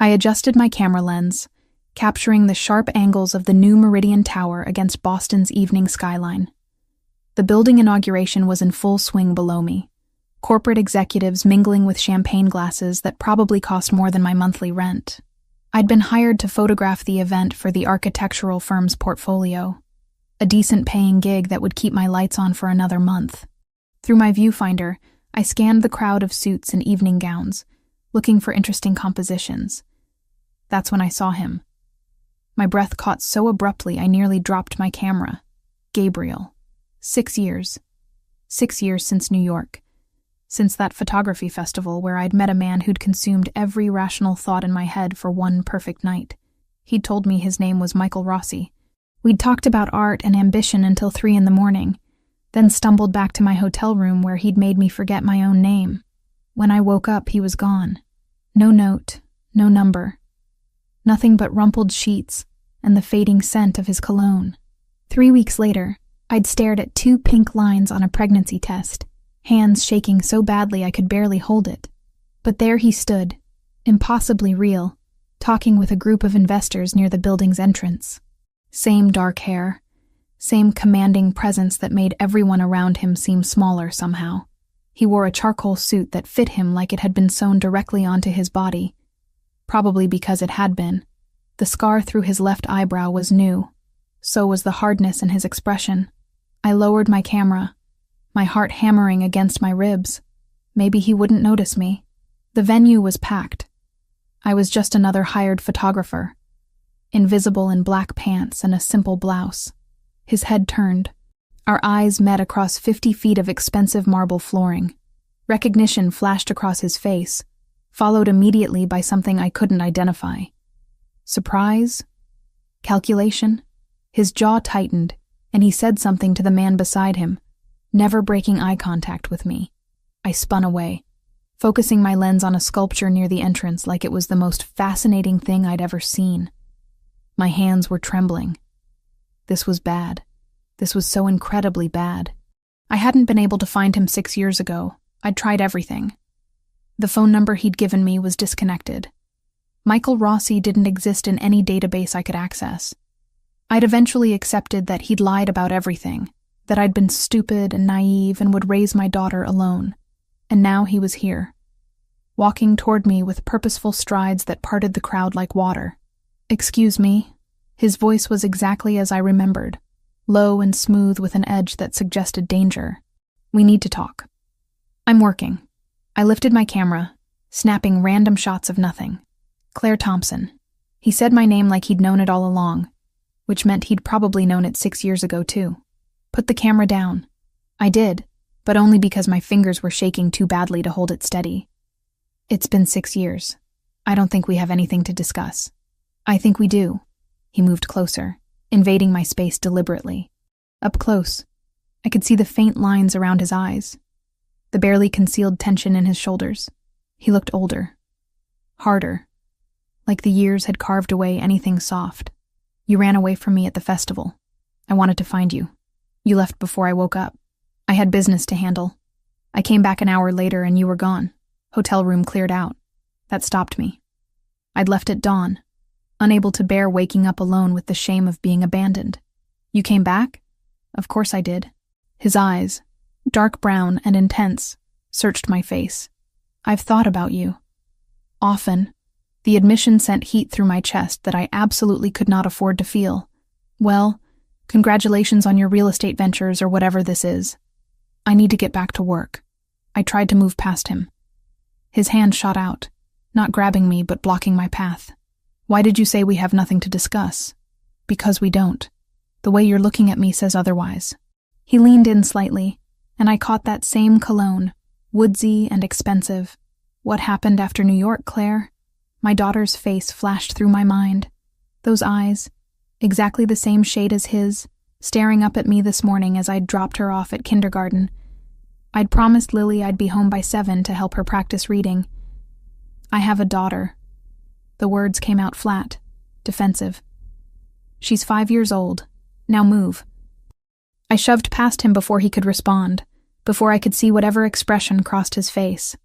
I adjusted my camera lens, capturing the sharp angles of the new Meridian Tower against Boston's evening skyline. The building inauguration was in full swing below me, corporate executives mingling with champagne glasses that probably cost more than my monthly rent. I'd been hired to photograph the event for the architectural firm's portfolio, a decent-paying gig that would keep my lights on for another month. Through my viewfinder, I scanned the crowd of suits and evening gowns, looking for interesting compositions. That's when I saw him. My breath caught so abruptly I nearly dropped my camera. Gabriel. 6 years. 6 years since New York. Since that photography festival where I'd met a man who'd consumed every rational thought in my head for one perfect night. He'd told me his name was Michael Rossi. We'd talked about art and ambition until 3 a.m, then stumbled back to my hotel room where he'd made me forget my own name. When I woke up, he was gone. No note, no number. Nothing but rumpled sheets and the fading scent of his cologne. 3 weeks later, I'd stared at 2 pink lines on a pregnancy test, hands shaking so badly I could barely hold it. But there he stood, impossibly real, talking with a group of investors near the building's entrance. Same dark hair, same commanding presence that made everyone around him seem smaller somehow. He wore a charcoal suit that fit him like it had been sewn directly onto his body, probably because it had been. The scar through his left eyebrow was new. So was the hardness in his expression. I lowered my camera, my heart hammering against my ribs. Maybe he wouldn't notice me. The venue was packed. I was just another hired photographer, invisible in black pants and a simple blouse. His head turned. Our eyes met across 50 feet of expensive marble flooring. Recognition flashed across his face, followed immediately by something I couldn't identify. Surprise? Calculation? His jaw tightened, and he said something to the man beside him, never breaking eye contact with me. I spun away, focusing my lens on a sculpture near the entrance like it was the most fascinating thing I'd ever seen. My hands were trembling. This was bad. This was so incredibly bad. I hadn't been able to find him 6 years ago. I'd tried everything. The phone number he'd given me was disconnected. Michael Rossi didn't exist in any database I could access. I'd eventually accepted that he'd lied about everything, that I'd been stupid and naive and would raise my daughter alone. And now he was here, walking toward me with purposeful strides that parted the crowd like water. "Excuse me." His voice was exactly as I remembered, low and smooth with an edge that suggested danger. "We need to talk." "I'm working." I lifted my camera, snapping random shots of nothing. Claire Thompson. He said my name like he'd known it all along, which meant he'd probably known it 6 years ago too. "Put the camera down." I did, but only because my fingers were shaking too badly to hold it steady. "It's been 6 years. I don't think we have anything to discuss." "I think we do." He moved closer, invading my space deliberately. Up close, I could see the faint lines around his eyes, the barely concealed tension in his shoulders. He looked older, harder, like the years had carved away anything soft. "You ran away from me at the festival. I wanted to find you. You left before I woke up. I had business to handle. I came back an hour later and you were gone. Hotel room cleared out. That stopped me. I'd left at dawn, unable to bear waking up alone with the shame of being abandoned. You came back?" "Of course I did." His eyes, dark brown and intense, searched my face. "I've thought about you. Often." The admission sent heat through my chest that I absolutely could not afford to feel. "Well, congratulations on your real estate ventures or whatever this is. I need to get back to work." I tried to move past him. His hand shot out, not grabbing me but blocking my path. "Why did you say we have nothing to discuss?" "Because we don't. The way you're looking at me says otherwise." He leaned in slightly, and I caught that same cologne, woodsy and expensive. "What happened after New York, Claire?" My daughter's face flashed through my mind. Those eyes, exactly the same shade as his, staring up at me this morning as I'd dropped her off at kindergarten. I'd promised Lily I'd be home by 7 to help her practice reading. "I have a daughter." The words came out flat, defensive. "She's 5 years old. Now move." I shoved past him before he could respond, before I could see whatever expression crossed his face.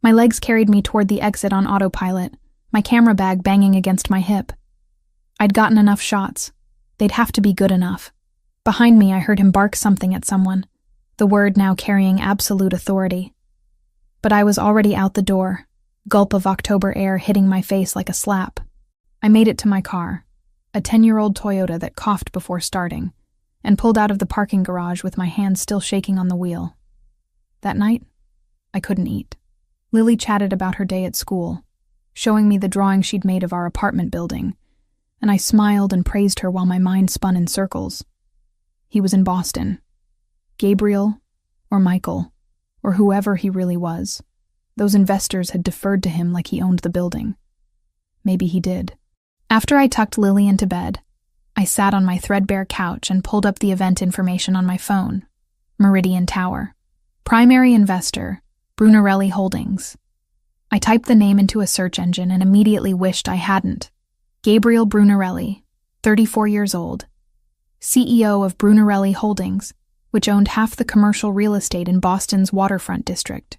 My legs carried me toward the exit on autopilot, my camera bag banging against my hip. I'd gotten enough shots. They'd have to be good enough. Behind me, I heard him bark something at someone, the word now carrying absolute authority. But I was already out the door, gulp of October air hitting my face like a slap. I made it to my car, a 10-year-old Toyota that coughed before starting, and pulled out of the parking garage with my hands still shaking on the wheel. That night, I couldn't eat. Lily chatted about her day at school, showing me the drawing she'd made of our apartment building, and I smiled and praised her while my mind spun in circles. He was in Boston. Gabriel, or Michael, or whoever he really was. Those investors had deferred to him like he owned the building. Maybe he did. After I tucked Lily into bed, I sat on my threadbare couch and pulled up the event information on my phone. Meridian Tower. Primary investor, Brunarelli Holdings. I typed the name into a search engine and immediately wished I hadn't. Gabriel Brunarelli, 34 years old, CEO of Brunarelli Holdings, which owned half the commercial real estate in Boston's waterfront district.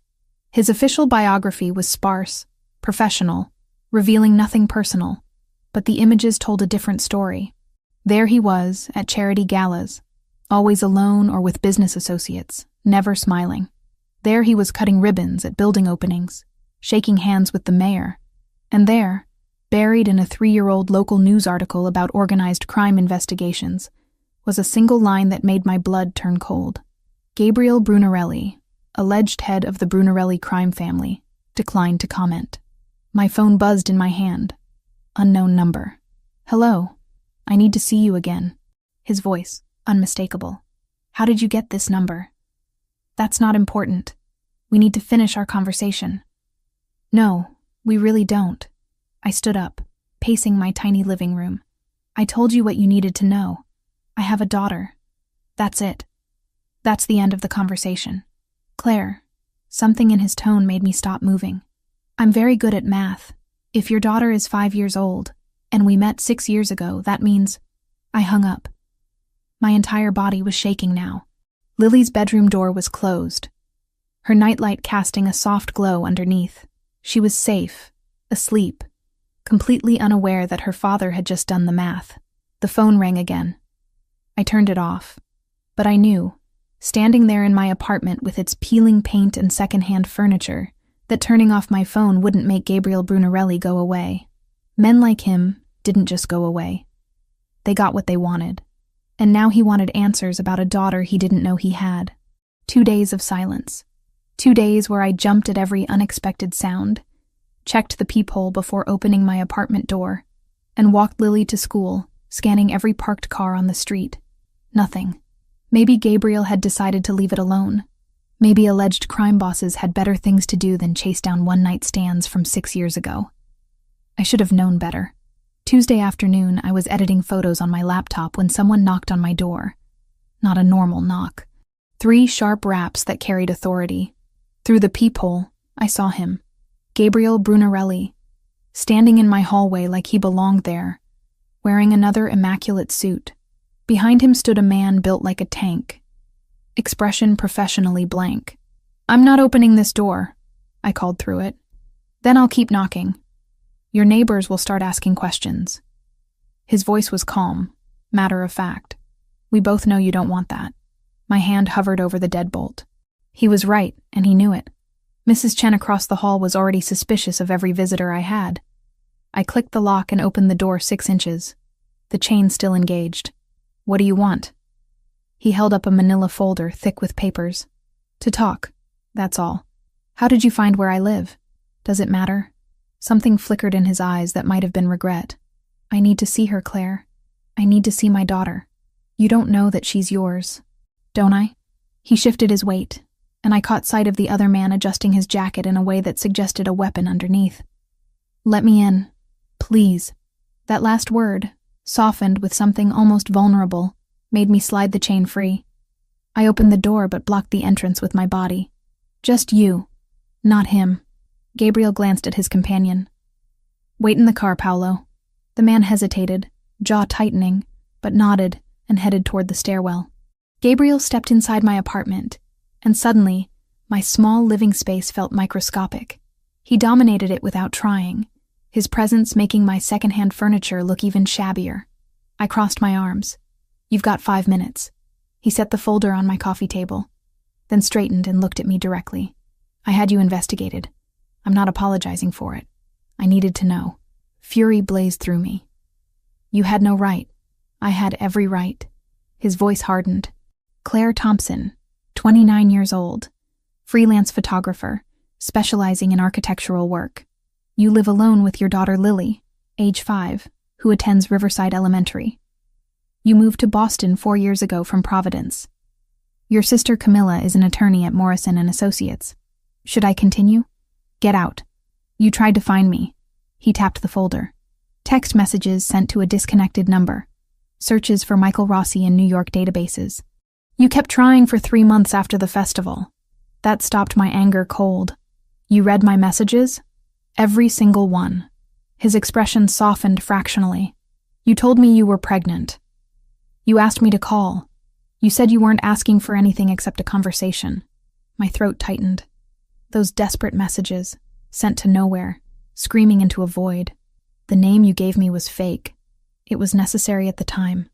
His official biography was sparse, professional, revealing nothing personal, but the images told a different story. There he was, at charity galas, always alone or with business associates, never smiling. There he was cutting ribbons at building openings, shaking hands with the mayor. And there, buried in a 3-year-old local news article about organized crime investigations, was a single line that made my blood turn cold. Gabriel Brunarelli, alleged head of the Brunarelli crime family, declined to comment. My phone buzzed in my hand. Unknown number. Hello. I need to see you again. His voice, unmistakable. How did you get this number? That's not important. We need to finish our conversation. No, we really don't. I stood up, pacing my tiny living room. I told you what you needed to know. I have a daughter. That's it. That's the end of the conversation. Claire, something in his tone made me stop moving. I'm very good at math. If your daughter is 5 years old, and we met 6 years ago, that means... I hung up. My entire body was shaking now. Lily's bedroom door was closed, her nightlight casting a soft glow underneath. She was safe, asleep, completely unaware that her father had just done the math. The phone rang again. I turned it off, but I knew, standing there in my apartment with its peeling paint and secondhand furniture, that turning off my phone wouldn't make Gabriel Brunarelli go away. Men like him didn't just go away. They got what they wanted, and now he wanted answers about a daughter he didn't know he had. 2 days of silence. 2 days where I jumped at every unexpected sound, checked the peephole before opening my apartment door, and walked Lily to school, scanning every parked car on the street. Nothing. Maybe Gabriel had decided to leave it alone. Maybe alleged crime bosses had better things to do than chase down one-night stands from 6 years ago. I should have known better. Tuesday afternoon, I was editing photos on my laptop when someone knocked on my door. Not a normal knock. 3 sharp raps that carried authority. Through the peephole, I saw him. Gabriel Brunarelli, standing in my hallway like he belonged there, wearing another immaculate suit. Behind him stood a man built like a tank, expression professionally blank. "I'm not opening this door," I called through it. "Then I'll keep knocking. Your neighbors will start asking questions." His voice was calm, matter of fact. "We both know you don't want that." My hand hovered over the deadbolt. He was right, and he knew it. Mrs. Chen across the hall was already suspicious of every visitor I had. I clicked the lock and opened the door 6 inches. The chain still engaged. "What do you want?" He held up a manila folder thick with papers. "To talk, that's all. How did you find where I live? Does it matter?" Something flickered in his eyes that might have been regret. "I need to see her, Claire. I need to see my daughter. You don't know that she's yours, don't I?" He shifted his weight, and I caught sight of the other man adjusting his jacket in a way that suggested a weapon underneath. "Let me in, please." That last word, softened with something almost vulnerable, made me slide the chain free. I opened the door but blocked the entrance with my body. "Just you, not him." Gabriel glanced at his companion. "Wait in the car, Paolo." The man hesitated, jaw tightening, but nodded and headed toward the stairwell. Gabriel stepped inside my apartment, and suddenly, my small living space felt microscopic. He dominated it without trying. his presence making my secondhand furniture look even shabbier. I crossed my arms. "You've got 5 minutes." He set the folder on my coffee table, then straightened and looked at me directly. "I had you investigated. I'm not apologizing for it. I needed to know." Fury blazed through me. "You had no right." "I had every right." His voice hardened. "Claire Thompson, 29 years old, freelance photographer, specializing in architectural work. You live alone with your daughter Lily, age 5, who attends Riverside Elementary. You moved to Boston 4 years ago from Providence. Your sister Camilla is an attorney at Morrison & Associates. Should I continue? Get out. You tried to find me." He tapped the folder. "Text messages sent to a disconnected number. Searches for Michael Rossi in New York databases. You kept trying for 3 months after the festival. That stopped my anger cold. You read my messages? Every single one." His expression softened fractionally. "You told me you were pregnant. You asked me to call. You said you weren't asking for anything except a conversation." My throat tightened. Those desperate messages, sent to nowhere, screaming into a void. The name you gave me was fake. It was necessary at the time.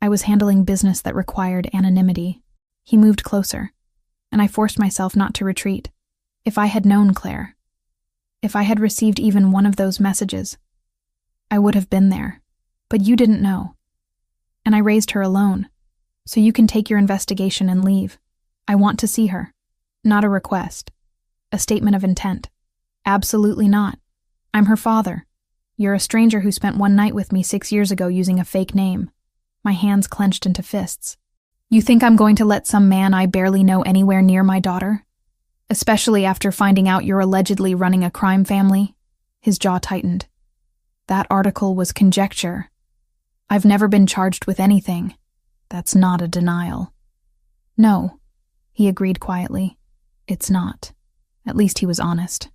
I was handling business that required anonymity. He moved closer, and I forced myself not to retreat. If I had known Claire, if I had received even one of those messages, I would have been there. But you didn't know. And I raised her alone, so you can take your investigation and leave. I want to see her. Not a request. A statement of intent. Absolutely not. I'm her father. You're a stranger who spent one night with me 6 years ago using a fake name. My hands clenched into fists. You think I'm going to let some man I barely know anywhere near my daughter? Especially after finding out you're allegedly running a crime family? His jaw tightened. That article was conjecture. I've never been charged with anything. That's not a denial. No, he agreed quietly. It's not. At least he was honest.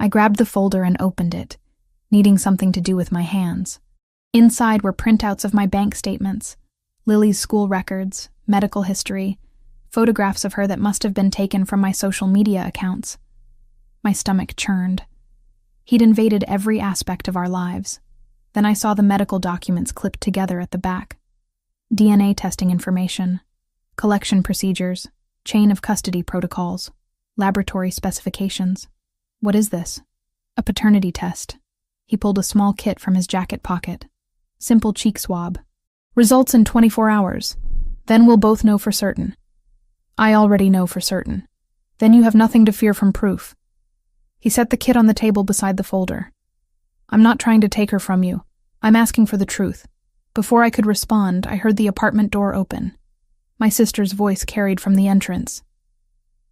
I grabbed the folder and opened it, needing something to do with my hands. Inside were printouts of my bank statements, Lily's school records, medical history, photographs of her that must have been taken from my social media accounts. My stomach churned. He'd invaded every aspect of our lives. Then I saw the medical documents clipped together at the back. DNA testing information, collection procedures, chain of custody protocols, laboratory specifications. What is this? A paternity test. He pulled a small kit from his jacket pocket. Simple cheek swab. Results in 24 hours. Then we'll both know for certain. I already know for certain. Then you have nothing to fear from proof. He set the kit on the table beside the folder. I'm not trying to take her from you. I'm asking for the truth. Before I could respond, I heard the apartment door open. My sister's voice carried from the entrance.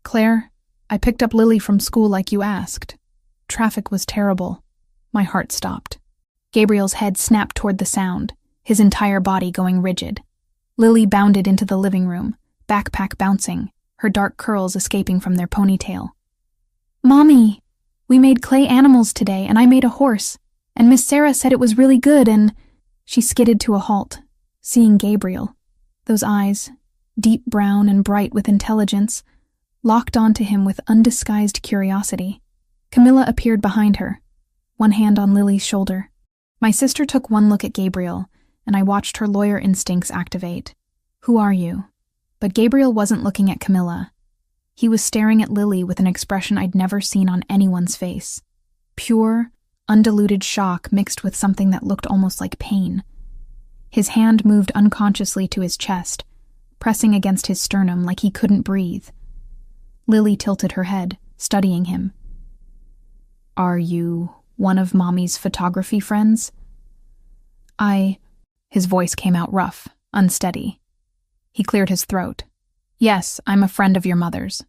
Claire, I picked up Lily from school like you asked. Traffic was terrible. My heart stopped. Gabriel's head snapped toward the sound, his entire body going rigid. Lily bounded into the living room, backpack bouncing, her dark curls escaping from their ponytail. Mommy, we made clay animals today, and I made a horse, and Miss Sarah said it was really good, and... She skidded to a halt, seeing Gabriel. Those eyes, deep brown and bright with intelligence, locked onto him with undisguised curiosity. Camilla appeared behind her, one hand on Lily's shoulder. My sister took one look at Gabriel, and I watched her lawyer instincts activate. Who are you? But Gabriel wasn't looking at Camilla. He was staring at Lily with an expression I'd never seen on anyone's face. Pure, undiluted shock mixed with something that looked almost like pain. His hand moved unconsciously to his chest, pressing against his sternum like he couldn't breathe. Lily tilted her head, studying him. Are you one of Mommy's photography friends? His voice came out rough, unsteady. He cleared his throat. Yes, I'm a friend of your mother's.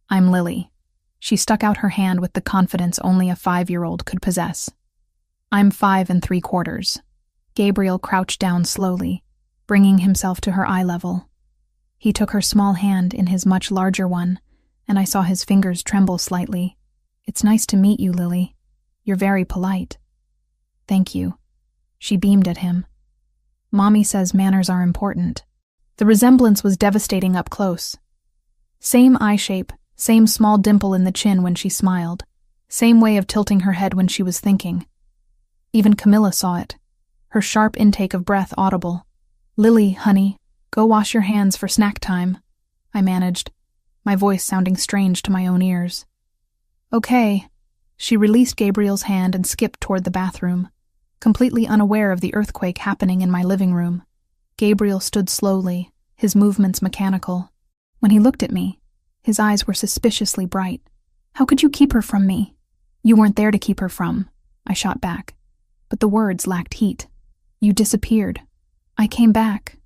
I'm Lily. She stuck out her hand with the confidence only a 5-year-old could possess. I'm 5 3/4. Gabriel crouched down slowly, bringing himself to her eye level. He took her small hand in his much larger one, and I saw his fingers tremble slightly. It's nice to meet you, Lily. You're very polite. Thank you. She beamed at him. Mommy says manners are important. The resemblance was devastating up close. Same eye shape, same small dimple in the chin when she smiled. Same way of tilting her head when she was thinking. Even Camilla saw it, her sharp intake of breath audible. "Lily, honey, go wash your hands for snack time," I managed, my voice sounding strange to my own ears. "Okay." She released Gabriel's hand and skipped toward the bathroom, completely unaware of the earthquake happening in my living room. Gabriel stood slowly, his movements mechanical. When he looked at me, his eyes were suspiciously bright. "How could you keep her from me?" "You weren't there to keep her from," I shot back, but the words lacked heat. "You disappeared. I came back.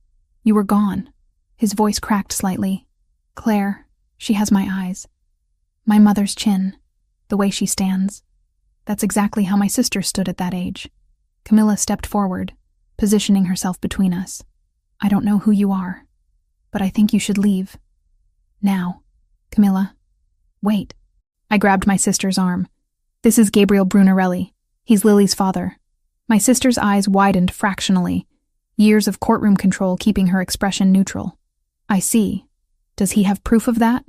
You were gone." His voice cracked slightly. "Claire, she has my eyes. My mother's chin. The way she stands. That's exactly how my sister stood at that age." Camilla stepped forward, positioning herself between us. "I don't know who you are, but I think you should leave. Now." "Camilla, wait." I grabbed my sister's arm. "This is Gabriel Brunarelli. He's Lily's father." My sister's eyes widened fractionally, years of courtroom control keeping her expression neutral. "I see. Does he have proof of that?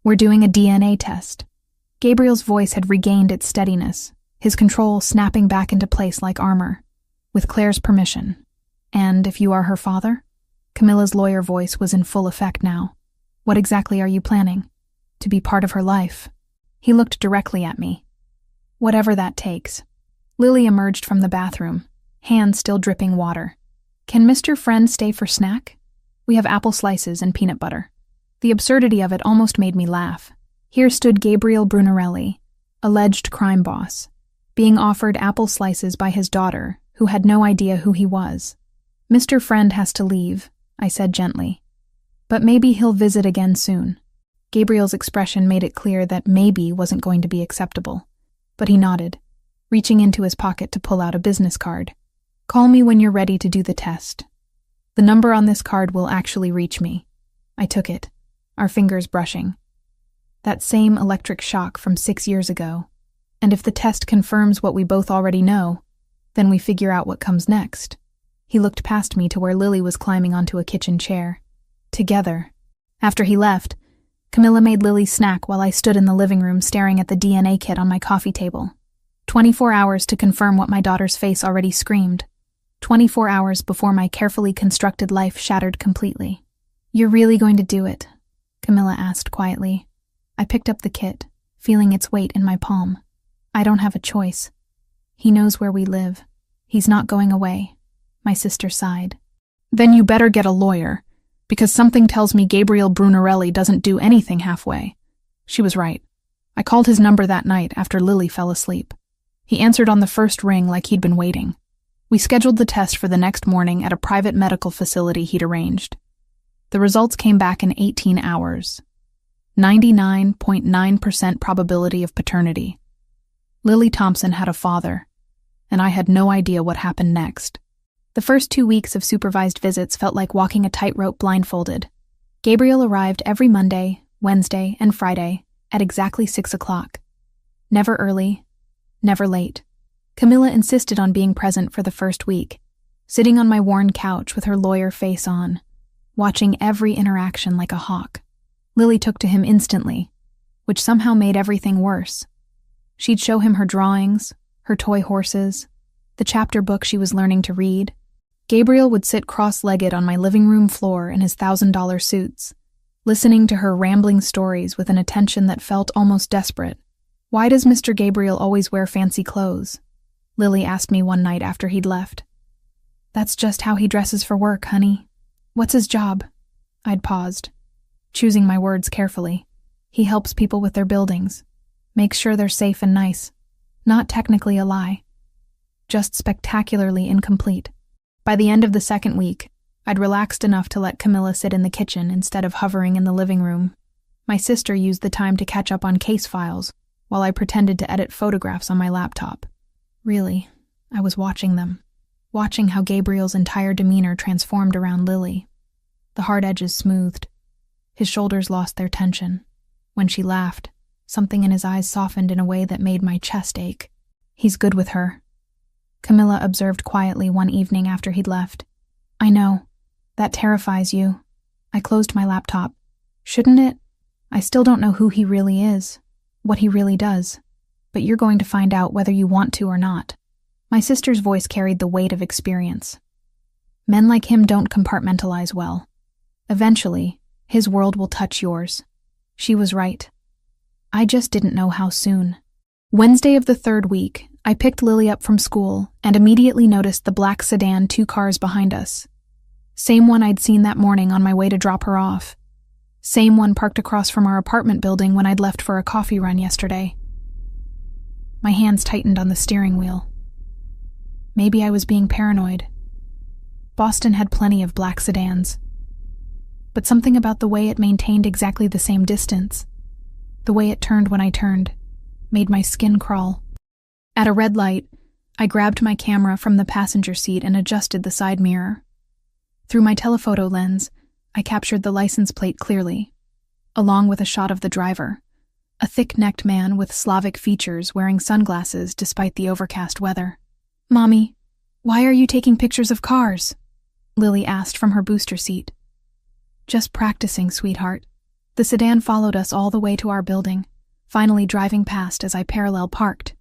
We're doing a DNA test." Gabriel's voice had regained its steadiness, his control snapping back into place like armor. "With Claire's permission. And if you are her father?" Camilla's lawyer voice was in full effect now. "What exactly are you planning? To be part of her life?" He looked directly at me. "Whatever that takes." Lily emerged from the bathroom, hands still dripping water. "Can Mr. Friend stay for snack? We have apple slices and peanut butter." The absurdity of it almost made me laugh. Here stood Gabriel Brunarelli, alleged crime boss, being offered apple slices by his daughter, who had no idea who he was. "Mr. Friend has to leave," I said gently. "But maybe he'll visit again soon." Gabriel's expression made it clear that maybe wasn't going to be acceptable, but he nodded, reaching into his pocket to pull out a business card. "Call me when you're ready to do the test. The number on this card will actually reach me." I took it, our fingers brushing. That same electric shock from 6 years ago. And if the test confirms what we both already know, then we figure out what comes next. He looked past me to where Lily was climbing onto a kitchen chair. Together. After he left, Camilla made Lily snack while I stood in the living room staring at the DNA kit on my coffee table. 24 hours to confirm what my daughter's face already screamed. 24 hours before my carefully constructed life shattered completely. "You're really going to do it?" Camilla asked quietly. I picked up the kit, feeling its weight in my palm. "I don't have a choice. He knows where we live. He's not going away." My sister sighed. "Then you better get a lawyer, because something tells me Gabriel Brunarelli doesn't do anything halfway." She was right. I called his number that night after Lily fell asleep. He answered on the first ring like he'd been waiting. We scheduled the test for the next morning at a private medical facility he'd arranged. The results came back in 18 hours. 99.9% probability of paternity. Lily Thompson had a father, and I had no idea what happened next. The first 2 weeks of supervised visits felt like walking a tightrope blindfolded. Gabriel arrived every Monday, Wednesday, and Friday at exactly 6 o'clock. Never early, never late. Camilla insisted on being present for the first week, sitting on my worn couch with her lawyer face on, watching every interaction like a hawk. Lily took to him instantly, which somehow made everything worse. She'd show him her drawings, her toy horses, the chapter book she was learning to read. Gabriel would sit cross-legged on my living room floor in his $1,000 suits, listening to her rambling stories with an attention that felt almost desperate. "Why does Mr. Gabriel always wear fancy clothes?" Lily asked me one night after he'd left. "That's just how he dresses for work, honey." "What's his job?" I'd paused, choosing my words carefully. "He helps people with their buildings, makes sure they're safe and nice. Not technically a lie. Just spectacularly incomplete." By the end of the second week, I'd relaxed enough to let Camilla sit in the kitchen instead of hovering in the living room. My sister used the time to catch up on case files, while I pretended to edit photographs on my laptop. Really, I was watching them, watching how Gabriel's entire demeanor transformed around Lily. The hard edges smoothed. His shoulders lost their tension. When she laughed, something in his eyes softened in a way that made my chest ache. "He's good with her," Camilla observed quietly one evening after he'd left. "I know. That terrifies you." I closed my laptop. "Shouldn't it? I still don't know who he really is, what he really does." but you're going to find out whether you want to or not." My sister's voice carried the weight of experience. Men like him don't compartmentalize well. Eventually, his world will touch yours. She was right. I just didn't know how soon. Wednesday of the 3rd week, I picked Lily up from school and immediately noticed the black sedan 2 cars behind us. Same one I'd seen that morning on my way to drop her off. Same one parked across from our apartment building when I'd left for a coffee run yesterday. My hands tightened on the steering wheel. Maybe I was being paranoid. Boston had plenty of black sedans. But something about the way it maintained exactly the same distance, the way it turned when I turned, made my skin crawl. At a red light, I grabbed my camera from the passenger seat and adjusted the side mirror. Through my telephoto lens, I captured the license plate clearly, along with a shot of the driver, a thick-necked man with Slavic features wearing sunglasses despite the overcast weather. "Mommy, why are you taking pictures of cars?" Lily asked from her booster seat. "Just practicing, sweetheart." The sedan followed us all the way to our building, finally driving past as I parallel parked.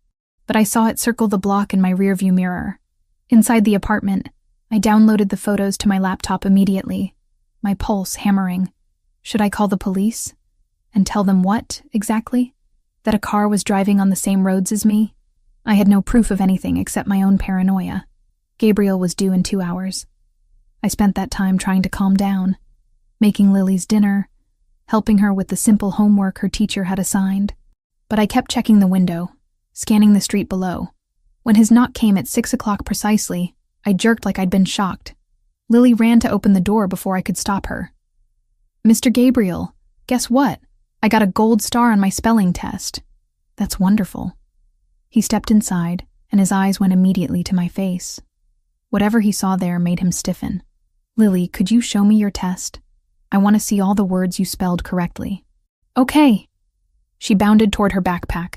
But I saw it circle the block in my rearview mirror. Inside the apartment, I downloaded the photos to my laptop immediately, my pulse hammering. Should I call the police? And tell them what, exactly? That a car was driving on the same roads as me? I had no proof of anything except my own paranoia. Gabriel was due in 2 hours. I spent that time trying to calm down, making Lily's dinner, helping her with the simple homework her teacher had assigned. But I kept checking the window, scanning the street below. When his knock came at 6 o'clock precisely, I jerked like I'd been shocked. Lily ran to open the door before I could stop her. "Mr. Gabriel, guess what? I got a gold star on my spelling test." "That's wonderful." He stepped inside, and his eyes went immediately to my face. Whatever he saw there made him stiffen. "Lily, could you show me your test? I want to see all the words you spelled correctly." "Okay." She bounded toward her backpack.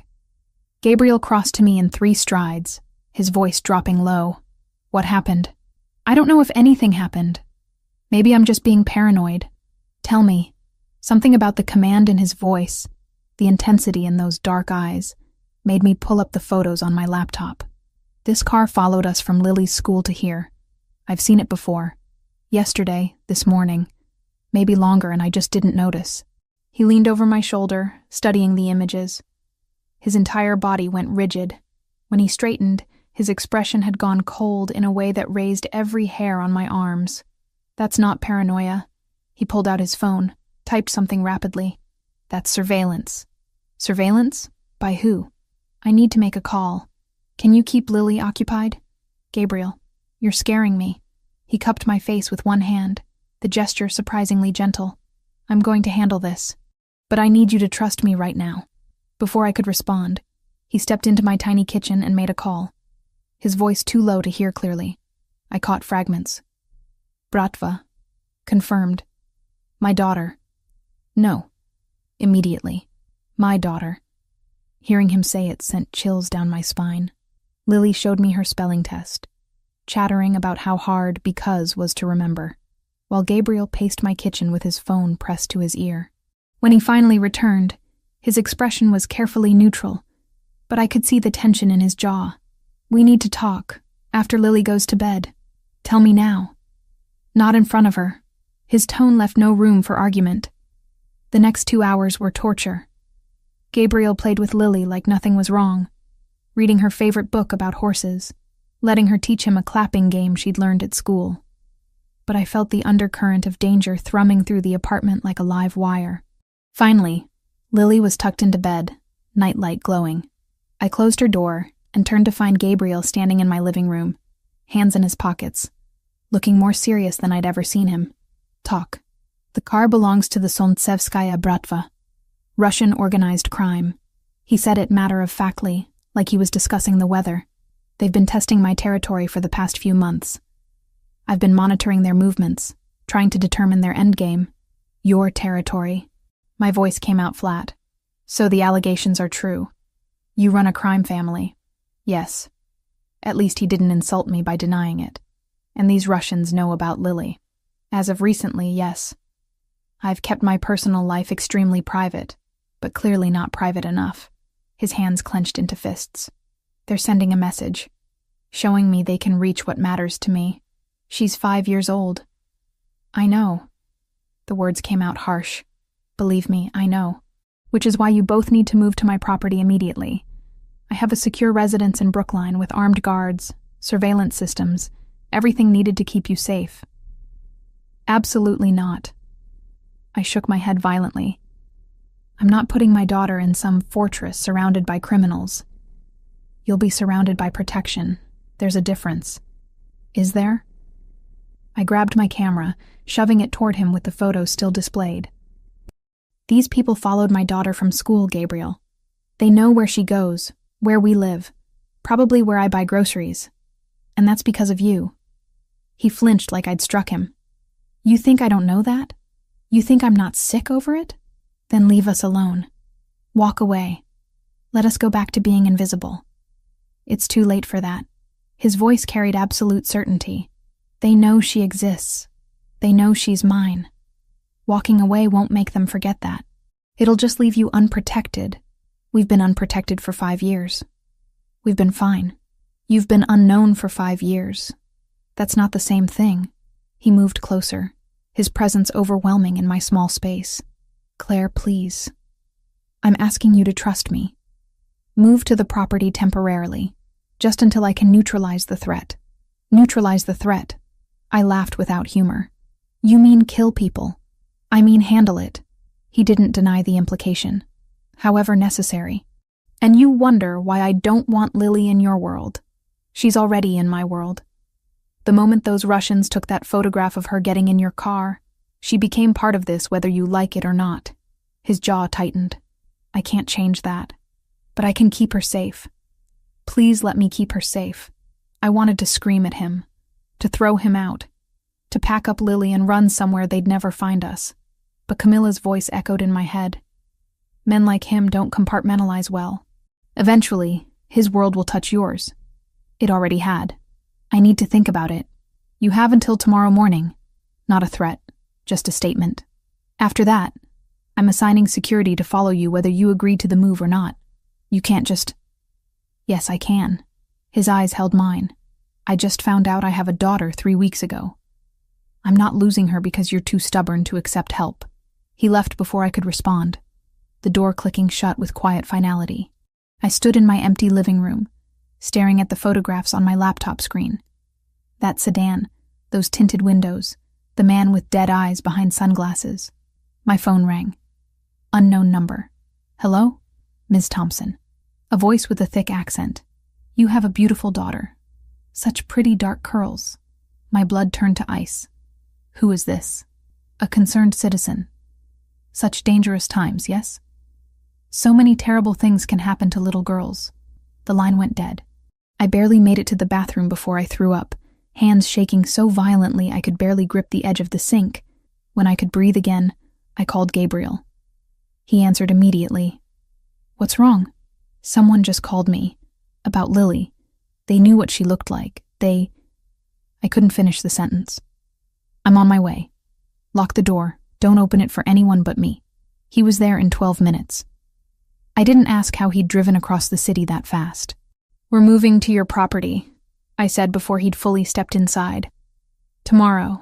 Gabriel crossed to me in 3 strides, his voice dropping low. "What happened?" "I don't know if anything happened. Maybe I'm just being paranoid. Tell me." Something about the command in his voice, the intensity in those dark eyes, made me pull up the photos on my laptop. This car followed us from Lily's school to here. I've seen it before. Yesterday, this morning. Maybe longer, and I just didn't notice. He leaned over my shoulder, studying the images. His entire body went rigid. When he straightened, his expression had gone cold in a way that raised every hair on my arms. "That's not paranoia." He pulled out his phone, typed something rapidly. "That's surveillance." "Surveillance? By who?" "I need to make a call. Can you keep Lily occupied?" "Gabriel, you're scaring me." He cupped my face with one hand, the gesture surprisingly gentle. "I'm going to handle this. But I need you to trust me right now." Before I could respond, he stepped into my tiny kitchen and made a call. His voice too low to hear clearly. I caught fragments. "Bratva. Confirmed. My daughter." "No." Immediately. "My daughter." Hearing him say it sent chills down my spine. Lily showed me her spelling test, chattering about how hard because was to remember, while Gabriel paced my kitchen with his phone pressed to his ear. When he finally returned, his expression was carefully neutral, but I could see the tension in his jaw. "We need to talk, after Lily goes to bed. Tell me now." "Not in front of her." His tone left no room for argument. The next 2 hours were torture. Gabriel played with Lily like nothing was wrong, reading her favorite book about horses, letting her teach him a clapping game she'd learned at school. But I felt the undercurrent of danger thrumming through the apartment like a live wire. Finally, Lily was tucked into bed, nightlight glowing. I closed her door and turned to find Gabriel standing in my living room, hands in his pockets, looking more serious than I'd ever seen him. "Talk. The car belongs to the Solntsevskaya Bratva. Russian organized crime." He said it matter-of-factly, like he was discussing the weather. "They've been testing my territory for the past few months. I've been monitoring their movements, trying to determine their endgame. Your territory." My voice came out flat. "So the allegations are true. You run a crime family." "Yes." At least he didn't insult me by denying it. "And these Russians know about Lily." "As of recently, yes. I've kept my personal life extremely private, but clearly not private enough." his hands clenched into fists. They're sending a message, showing me they can reach what matters to me. She's 5 years old. I know. The words came out harsh. Believe me, I know. Which is why you both need to move to my property immediately. I have a secure residence in Brookline with armed guards, surveillance systems, everything needed to keep you safe. Absolutely not. I shook my head violently. I'm not putting my daughter in some fortress surrounded by criminals. You'll be surrounded by protection. There's a difference. Is there? I grabbed my camera, shoving it toward him with the photo still displayed. These people followed my daughter from school, Gabriel. They know where she goes, where we live, probably where I buy groceries. And that's because of you. He flinched like I'd struck him. You think I don't know that? You think I'm not sick over it? Then leave us alone. Walk away. Let us go back to being invisible. It's too late for that. His voice carried absolute certainty. They know she exists. They know she's mine. Walking away won't make them forget that. It'll just leave you unprotected. We've been unprotected for 5 years. We've been fine. You've been unknown for 5 years. That's not the same thing. He moved closer, his presence overwhelming in my small space. Claire, please. I'm asking you to trust me. Move to the property temporarily, just until I can neutralize the threat. Neutralize the threat. I laughed without humor. You mean kill people? I mean handle it. He didn't deny the implication, however necessary. And you wonder why I don't want Lily in your world. She's already in my world. The moment those Russians took that photograph of her getting in your car, she became part of this whether you like it or not. His jaw tightened. I can't change that. But I can keep her safe. Please let me keep her safe. I wanted to scream at him, to throw him out, to pack up Lily and run somewhere they'd never find us. But Camilla's voice echoed in my head. Men like him don't compartmentalize well. Eventually, his world will touch yours. It already had. I need to think about it. You have until tomorrow morning. Not a threat, just a statement. After that, I'm assigning security to follow you whether you agree to the move or not. You can't just... Yes, I can. His eyes held mine. I just found out I have a daughter 3 weeks ago. I'm not losing her because you're too stubborn to accept help. He left before I could respond, the door clicking shut with quiet finality. I stood in my empty living room, staring at the photographs on my laptop screen. That sedan, those tinted windows, the man with dead eyes behind sunglasses. My phone rang. Unknown number. Hello? Ms. Thompson. A voice with a thick accent. You have a beautiful daughter. Such pretty dark curls. My blood turned to ice. Who is this? A concerned citizen. Such dangerous times, yes? So many terrible things can happen to little girls. The line went dead. I barely made it to the bathroom before I threw up, hands shaking so violently I could barely grip the edge of the sink. When I could breathe again, I called Gabriel. He answered immediately. What's wrong? Someone just called me. About Lily. They knew what she looked like. I couldn't finish the sentence. I'm on my way. Lock the door. Don't open it for anyone but me. He was there in 12 minutes. I didn't ask how he'd driven across the city that fast. We're moving to your property, I said before he'd fully stepped inside. Tomorrow.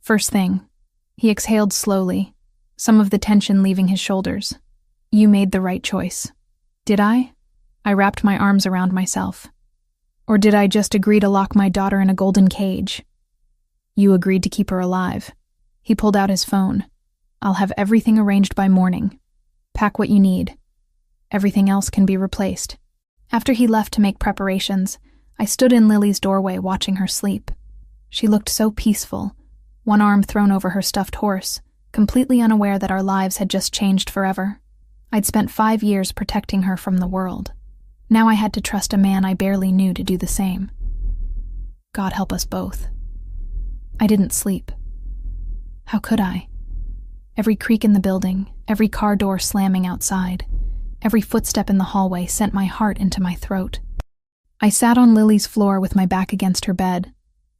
First thing. He exhaled slowly, some of the tension leaving his shoulders. You made the right choice. Did I? I wrapped my arms around myself. Or did I just agree to lock my daughter in a golden cage? You agreed to keep her alive. He pulled out his phone. I'll have everything arranged by morning. Pack what you need. Everything else can be replaced. After he left to make preparations, I stood in Lily's doorway watching her sleep. She looked so peaceful, one arm thrown over her stuffed horse, completely unaware that our lives had just changed forever. I'd spent 5 years protecting her from the world. Now I had to trust a man I barely knew to do the same. God help us both. I didn't sleep. How could I? Every creak in the building, every car door slamming outside, every footstep in the hallway sent my heart into my throat. I sat on Lily's floor with my back against her bed,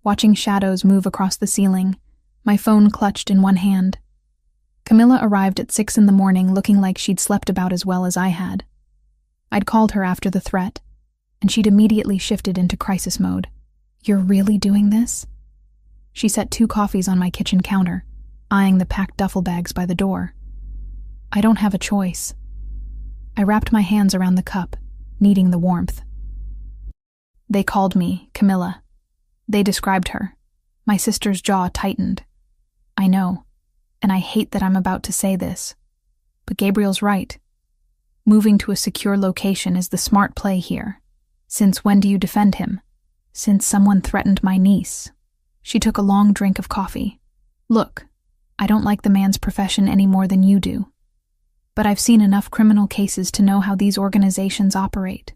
watching shadows move across the ceiling, my phone clutched in one hand. Camilla arrived at 6 in the morning looking like she'd slept about as well as I had. I'd called her after the threat, and she'd immediately shifted into crisis mode. "You're really doing this?" She set 2 coffees on my kitchen counter, eyeing the packed duffel bags by the door. "I don't have a choice." I wrapped my hands around the cup, needing the warmth. "They called me Camilla. They described her." My sister's jaw tightened. "I know, and I hate that I'm about to say this, but Gabriel's right. Moving to a secure location is the smart play here. Since when do you defend him?" "Since someone threatened my niece." She took a long drink of coffee. "Look, I don't like the man's profession any more than you do. But I've seen enough criminal cases to know how these organizations operate.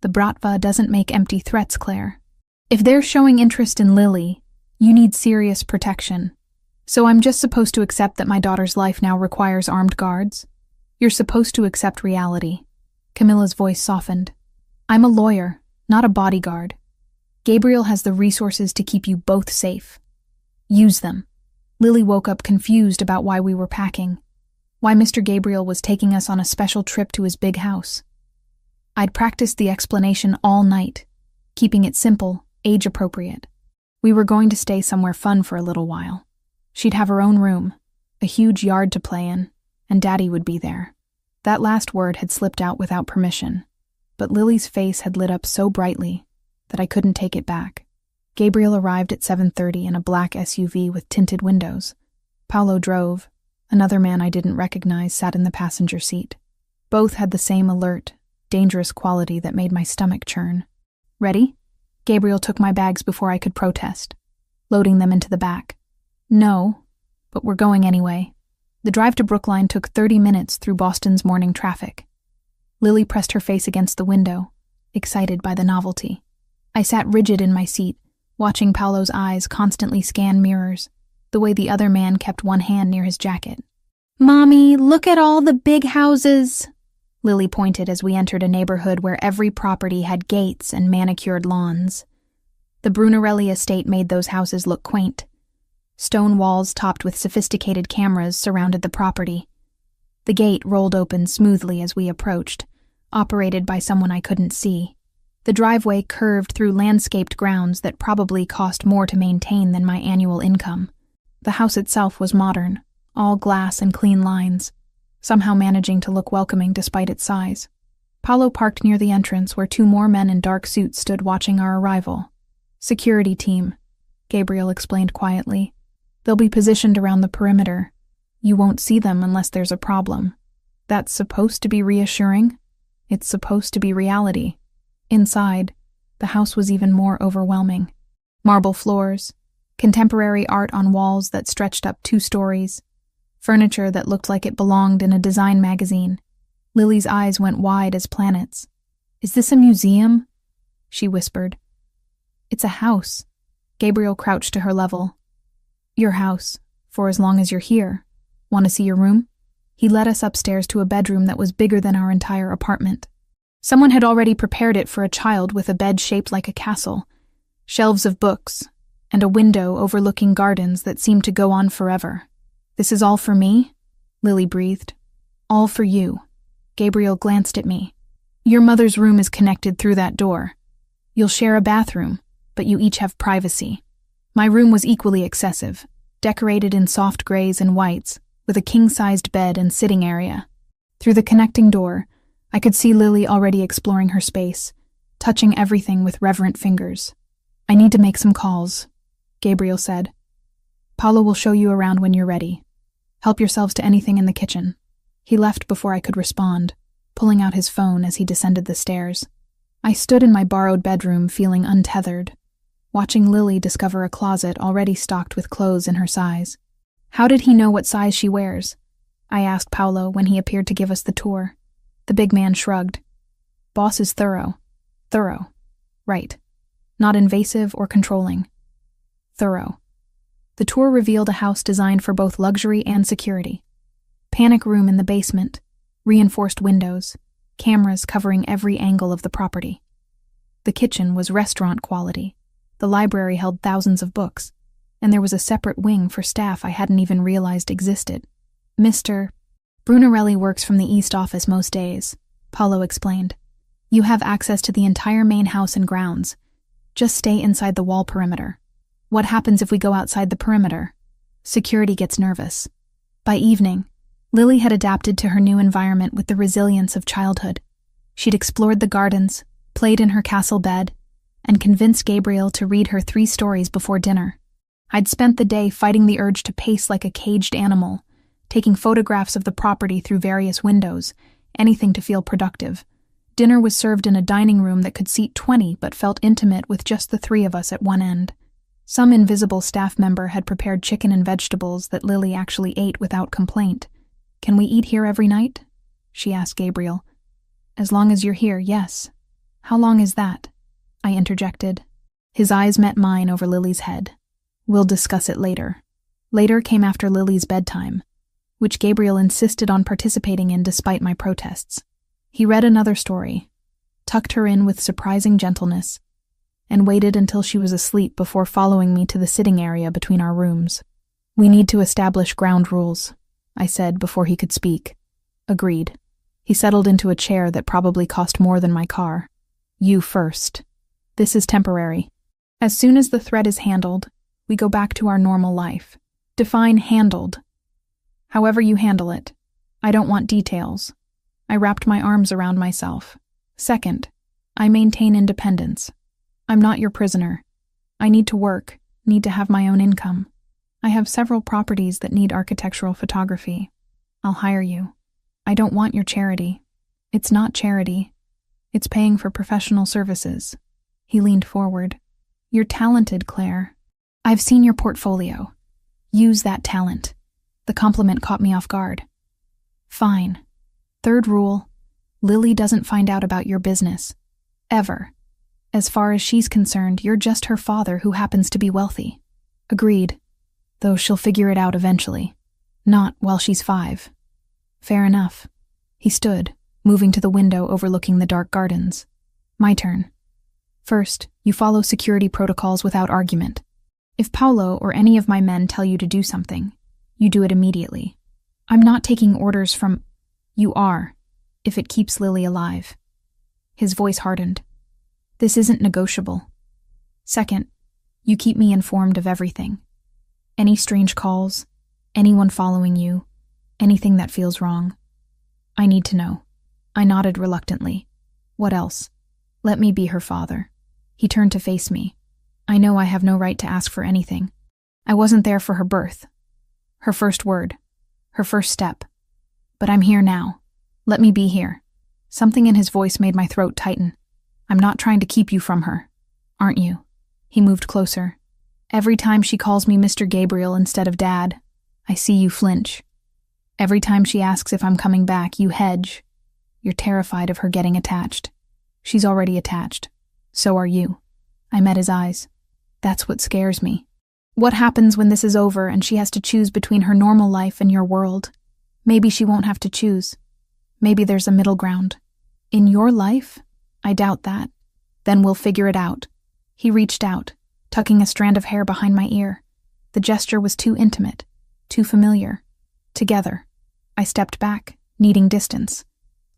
The Bratva doesn't make empty threats, Claire. If they're showing interest in Lily, you need serious protection. So I'm just supposed to accept that my daughter's life now requires armed guards? You're supposed to accept reality." Camilla's voice softened. "I'm a lawyer, not a bodyguard. Gabriel has the resources to keep you both safe. Use them." Lily woke up confused about why we were packing, why Mr. Gabriel was taking us on a special trip to his big house. I'd practiced the explanation all night, keeping it simple, age-appropriate. We were going to stay somewhere fun for a little while. She'd have her own room, a huge yard to play in, and Daddy would be there. That last word had slipped out without permission, but Lily's face had lit up so brightly that I couldn't take it back. Gabriel arrived at 7:30 in a black SUV with tinted windows. Paolo drove. Another man I didn't recognize sat in the passenger seat. Both had the same alert, dangerous quality that made my stomach churn. "Ready?" Gabriel took my bags before I could protest, loading them into the back. "No, but we're going anyway." The drive to Brookline took 30 minutes through Boston's morning traffic. Lily pressed her face against the window, excited by the novelty. I sat rigid in my seat, watching Paolo's eyes constantly scan mirrors, the way the other man kept one hand near his jacket. "Mommy, look at all the big houses," Lily pointed as we entered a neighborhood where every property had gates and manicured lawns. The Brunarelli estate made those houses look quaint. Stone walls topped with sophisticated cameras surrounded the property. The gate rolled open smoothly as we approached, operated by someone I couldn't see. The driveway curved through landscaped grounds that probably cost more to maintain than my annual income. The house itself was modern, all glass and clean lines, somehow managing to look welcoming despite its size. Paolo parked near the entrance where 2 more men in dark suits stood watching our arrival. "Security team," Gabriel explained quietly. "They'll be positioned around the perimeter. You won't see them unless there's a problem." That's supposed to be reassuring. It's supposed to be reality. Inside, the house was even more overwhelming. Marble floors, contemporary art on walls that stretched up 2 stories, furniture that looked like it belonged in a design magazine. Lily's eyes went wide as planets. "Is this a museum?" she whispered. "It's a house." Gabriel crouched to her level. "Your house, for as long as you're here. Want to see your room?" He led us upstairs to a bedroom that was bigger than our entire apartment. Someone had already prepared it for a child with a bed shaped like a castle, shelves of books, and a window overlooking gardens that seemed to go on forever. "This is all for me?" Lily breathed. "All for you." Gabriel glanced at me. "Your mother's room is connected through that door. You'll share a bathroom, but you each have privacy." My room was equally excessive, decorated in soft grays and whites, with a king-sized bed and sitting area. Through the connecting door, I could see Lily already exploring her space, touching everything with reverent fingers. "I need to make some calls," Gabriel said. "Paolo will show you around when you're ready. Help yourselves to anything in the kitchen." He left before I could respond, pulling out his phone as he descended the stairs. I stood in my borrowed bedroom feeling untethered, watching Lily discover a closet already stocked with clothes in her size. "How did he know what size she wears?" I asked Paolo when he appeared to give us the tour. The big man shrugged. "Boss is thorough." "Thorough. Right. Not invasive or controlling. Thorough." The tour revealed a house designed for both luxury and security. Panic room in the basement, reinforced windows, cameras covering every angle of the property. The kitchen was restaurant quality. The library held thousands of books, and there was a separate wing for staff I hadn't even realized existed. Mr. Brunarelli works from the East Office most days, Paulo explained. "You have access to the entire main house and grounds. Just stay inside the wall perimeter. What happens if we go outside the perimeter? Security gets nervous." By evening, Lily had adapted to her new environment with the resilience of childhood. She'd explored the gardens, played in her castle bed, and convinced Gabriel to read her 3 stories before dinner. I'd spent the day fighting the urge to pace like a caged animal, taking photographs of the property through various windows, anything to feel productive. Dinner was served in a dining room that could seat 20 but felt intimate with just the 3 of us at one end. Some invisible staff member had prepared chicken and vegetables that Lily actually ate without complaint. "Can we eat here every night?" she asked Gabriel. "As long as you're here, yes." "How long is that?" I interjected. His eyes met mine over Lily's head. "We'll discuss it later." Later came after Lily's bedtime, which Gabriel insisted on participating in despite my protests. He read another story, tucked her in with surprising gentleness, and waited until she was asleep before following me to the sitting area between our rooms. "We need to establish ground rules," I said before he could speak. "Agreed." He settled into a chair that probably cost more than my car. "You first. This is temporary. As soon as the threat is handled, we go back to our normal life. Define handled. However you handle it. I don't want details." I wrapped my arms around myself. "Second, I maintain independence. I'm not your prisoner. I need to work, need to have my own income. I have several properties that need architectural photography. I'll hire you. I don't want your charity. It's not charity. It's paying for professional services." He leaned forward. "You're talented, Claire. I've seen your portfolio. Use that talent." The compliment caught me off guard. "Fine. Third rule, Lily doesn't find out about your business. Ever. As far as she's concerned, you're just her father who happens to be wealthy." "Agreed. Though she'll figure it out eventually. Not while she's 5. "Fair enough." He stood, moving to the window overlooking the dark gardens. "My turn. First, you follow security protocols without argument. If Paulo or any of my men tell you to do something, you do it immediately. I'm not taking orders from—" "You are, if it keeps Lily alive." His voice hardened. "This isn't negotiable. Second, you keep me informed of everything. Any strange calls, anyone following you, anything that feels wrong. I need to know." I nodded reluctantly. "What else?" "Let me be her father." He turned to face me. "I know I have no right to ask for anything. I wasn't there for her birth, her first word, her first step. But I'm here now. Let me be here." Something in his voice made my throat tighten. "I'm not trying to keep you from her, aren't you?" He moved closer. "Every time she calls me Mr. Gabriel instead of Dad, I see you flinch. Every time she asks if I'm coming back, you hedge. You're terrified of her getting attached. She's already attached. So are you." I met his eyes. "That's what scares me. What happens when this is over and she has to choose between her normal life and your world? Maybe she won't have to choose. Maybe there's a middle ground. In your life? I doubt that. Then we'll figure it out." He reached out, tucking a strand of hair behind my ear. The gesture was too intimate, too familiar. Together. I stepped back, needing distance.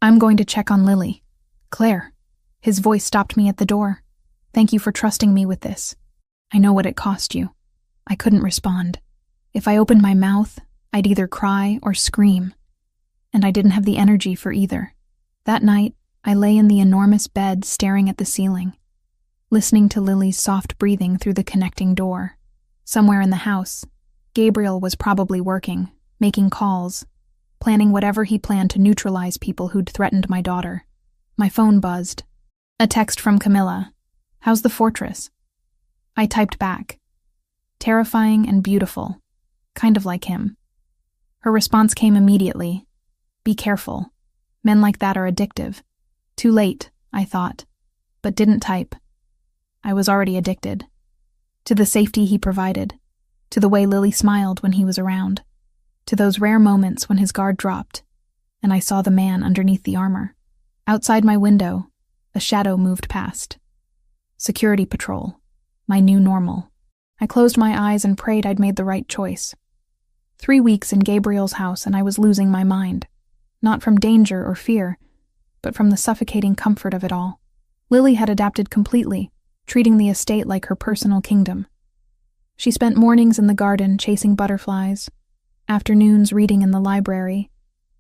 "I'm going to check on Lily." "Claire." His voice stopped me at the door. "Thank you for trusting me with this. I know what it cost you." I couldn't respond. If I opened my mouth, I'd either cry or scream. And I didn't have the energy for either. That night, I lay in the enormous bed staring at the ceiling, listening to Lily's soft breathing through the connecting door. Somewhere in the house, Gabriel was probably working, making calls, planning whatever he planned to neutralize people who'd threatened my daughter. My phone buzzed. A text from Camilla. "How's the fortress?" I typed back. "Terrifying and beautiful. Kind of like him." Her response came immediately. "Be careful. Men like that are addictive." Too late, I thought, but didn't type. I was already addicted. To the safety he provided, to the way Lily smiled when he was around, to those rare moments when his guard dropped, and I saw the man underneath the armor. Outside my window, a shadow moved past. Security patrol. My new normal. I closed my eyes and prayed I'd made the right choice. 3 weeks in Gabriel's house and I was losing my mind. Not from danger or fear, but from the suffocating comfort of it all. Lily had adapted completely, treating the estate like her personal kingdom. She spent mornings in the garden chasing butterflies, afternoons reading in the library,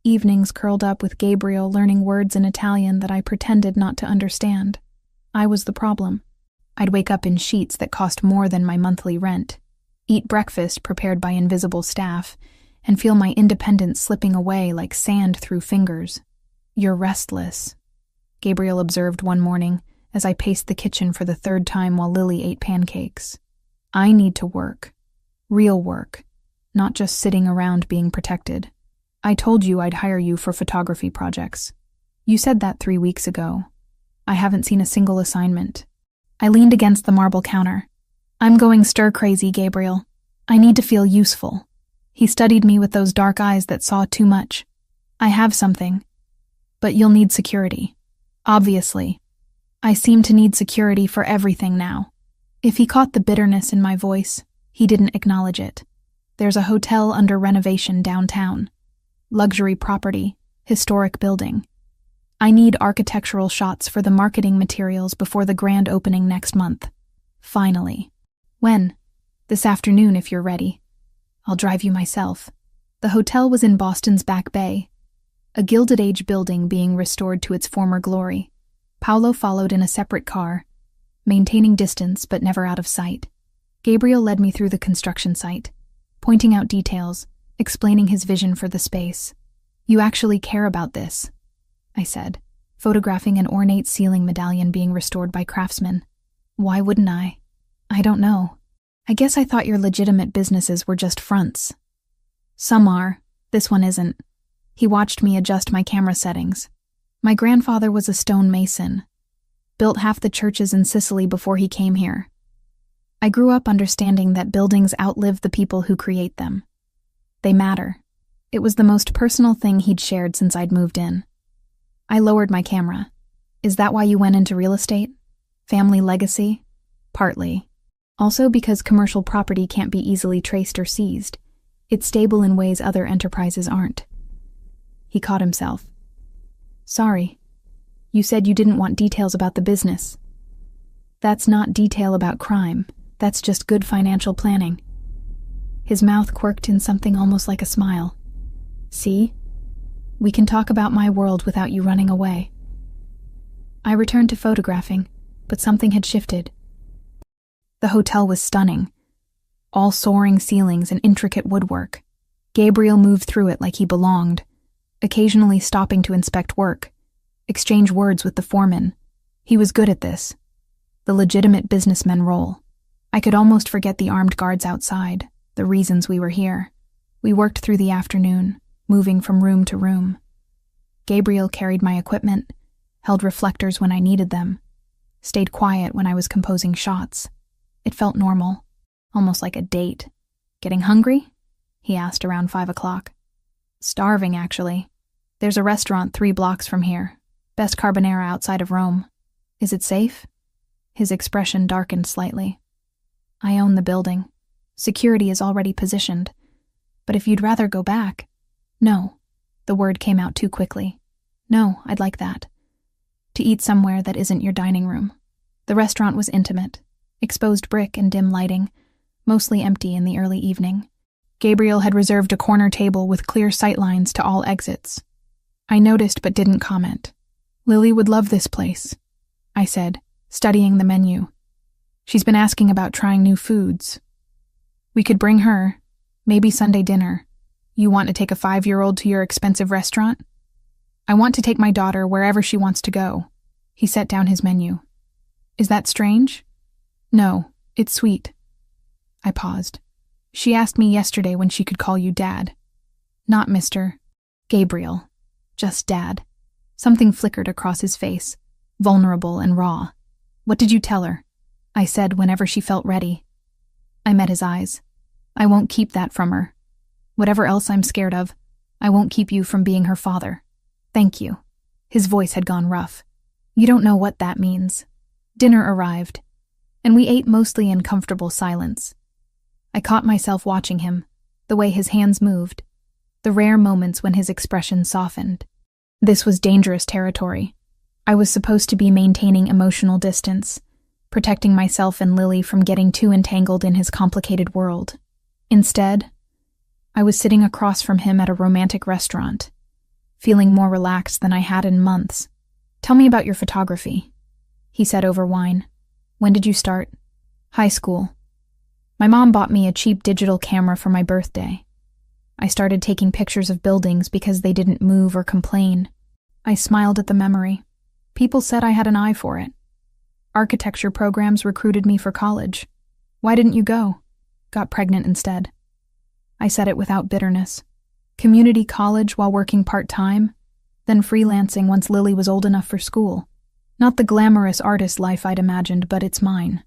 evenings curled up with Gabriel learning words in Italian that I pretended not to understand. I was the problem. I'd wake up in sheets that cost more than my monthly rent, eat breakfast prepared by invisible staff, and feel my independence slipping away like sand through fingers. "You're restless," Gabriel observed one morning as I paced the kitchen for the third time while Lily ate pancakes. "I need to work. Real work. Not just sitting around being protected. I told you I'd hire you for photography projects. You said that 3 weeks ago. I haven't seen a single assignment." I leaned against the marble counter. "I'm going stir-crazy, Gabriel. I need to feel useful." He studied me with those dark eyes that saw too much. "I have something. But you'll need security. Obviously. I seem to need security for everything now." If he caught the bitterness in my voice, he didn't acknowledge it. "There's a hotel under renovation downtown. Luxury property, historic building. I need architectural shots for the marketing materials before the grand opening next month. Finally." "When?" "This afternoon if you're ready. I'll drive you myself." The hotel was in Boston's Back Bay, a Gilded Age building being restored to its former glory. Paolo followed in a separate car, maintaining distance but never out of sight. Gabriel led me through the construction site, pointing out details, explaining his vision for the space. "You actually care about this," I said, photographing an ornate ceiling medallion being restored by craftsmen. "Why wouldn't I?" "I don't know. I guess I thought your legitimate businesses were just fronts." "Some are. This one isn't." He watched me adjust my camera settings. "My grandfather was a stone mason. Built half the churches in Sicily before he came here. I grew up understanding that buildings outlive the people who create them. They matter." It was the most personal thing he'd shared since I'd moved in. I lowered my camera. "Is that why you went into real estate? Family legacy?" "Partly. Also because commercial property can't be easily traced or seized. It's stable in ways other enterprises aren't." He caught himself. "Sorry. You said you didn't want details about the business." "That's not detail about crime. That's just good financial planning." His mouth quirked in something almost like a smile. "See? We can talk about my world without you running away." I returned to photographing, but something had shifted. The hotel was stunning. All soaring ceilings and intricate woodwork. Gabriel moved through it like he belonged, occasionally stopping to inspect work, exchange words with the foreman. He was good at this. The legitimate businessman role. I could almost forget the armed guards outside, the reasons we were here. We worked through the afternoon, moving from room to room. Gabriel carried my equipment, held reflectors when I needed them, stayed quiet when I was composing shots. It felt normal, almost like a date. "Getting hungry?" he asked around 5 o'clock. "Starving, actually. There's a restaurant 3 blocks from here. Best carbonara outside of Rome. Is it safe?" His expression darkened slightly. "I own the building. Security is already positioned. But if you'd rather go back..." "No." The word came out too quickly. "No, I'd like that. To eat somewhere that isn't your dining room." The restaurant was intimate. Exposed brick and dim lighting, mostly empty in the early evening. Gabriel had reserved a corner table with clear sightlines to all exits. I noticed but didn't comment. "Lily would love this place," I said, studying the menu. "She's been asking about trying new foods. We could bring her, maybe Sunday dinner. You want to take a 5-year-old to your expensive restaurant?" "I want to take my daughter wherever she wants to go." He set down his menu. "Is that strange?" "No, it's sweet." I paused. "She asked me yesterday when she could call you Dad." "Not Mr. Gabriel. Just Dad." Something flickered across his face, vulnerable and raw. "What did you tell her?" I said whenever she felt ready. I met his eyes. "I won't keep that from her. Whatever else I'm scared of, I won't keep you from being her father. Thank you." His voice had gone rough. "You don't know what that means." Dinner arrived, and we ate mostly in comfortable silence. I caught myself watching him, the way his hands moved, the rare moments when his expression softened. This was dangerous territory. I was supposed to be maintaining emotional distance, protecting myself and Lily from getting too entangled in his complicated world. Instead, I was sitting across from him at a romantic restaurant, feeling more relaxed than I had in months. "Tell me about your photography," he said over wine. "When did you start?" "High school. My mom bought me a cheap digital camera for my birthday. I started taking pictures of buildings because they didn't move or complain." I smiled at the memory. People said I had an eye for it. Architecture programs recruited me for college. "Why didn't you go?" "Got pregnant instead." I said it without bitterness. Community college while working part-time, then freelancing once Lily was old enough for school. Not the glamorous artist life I'd imagined, but it's mine.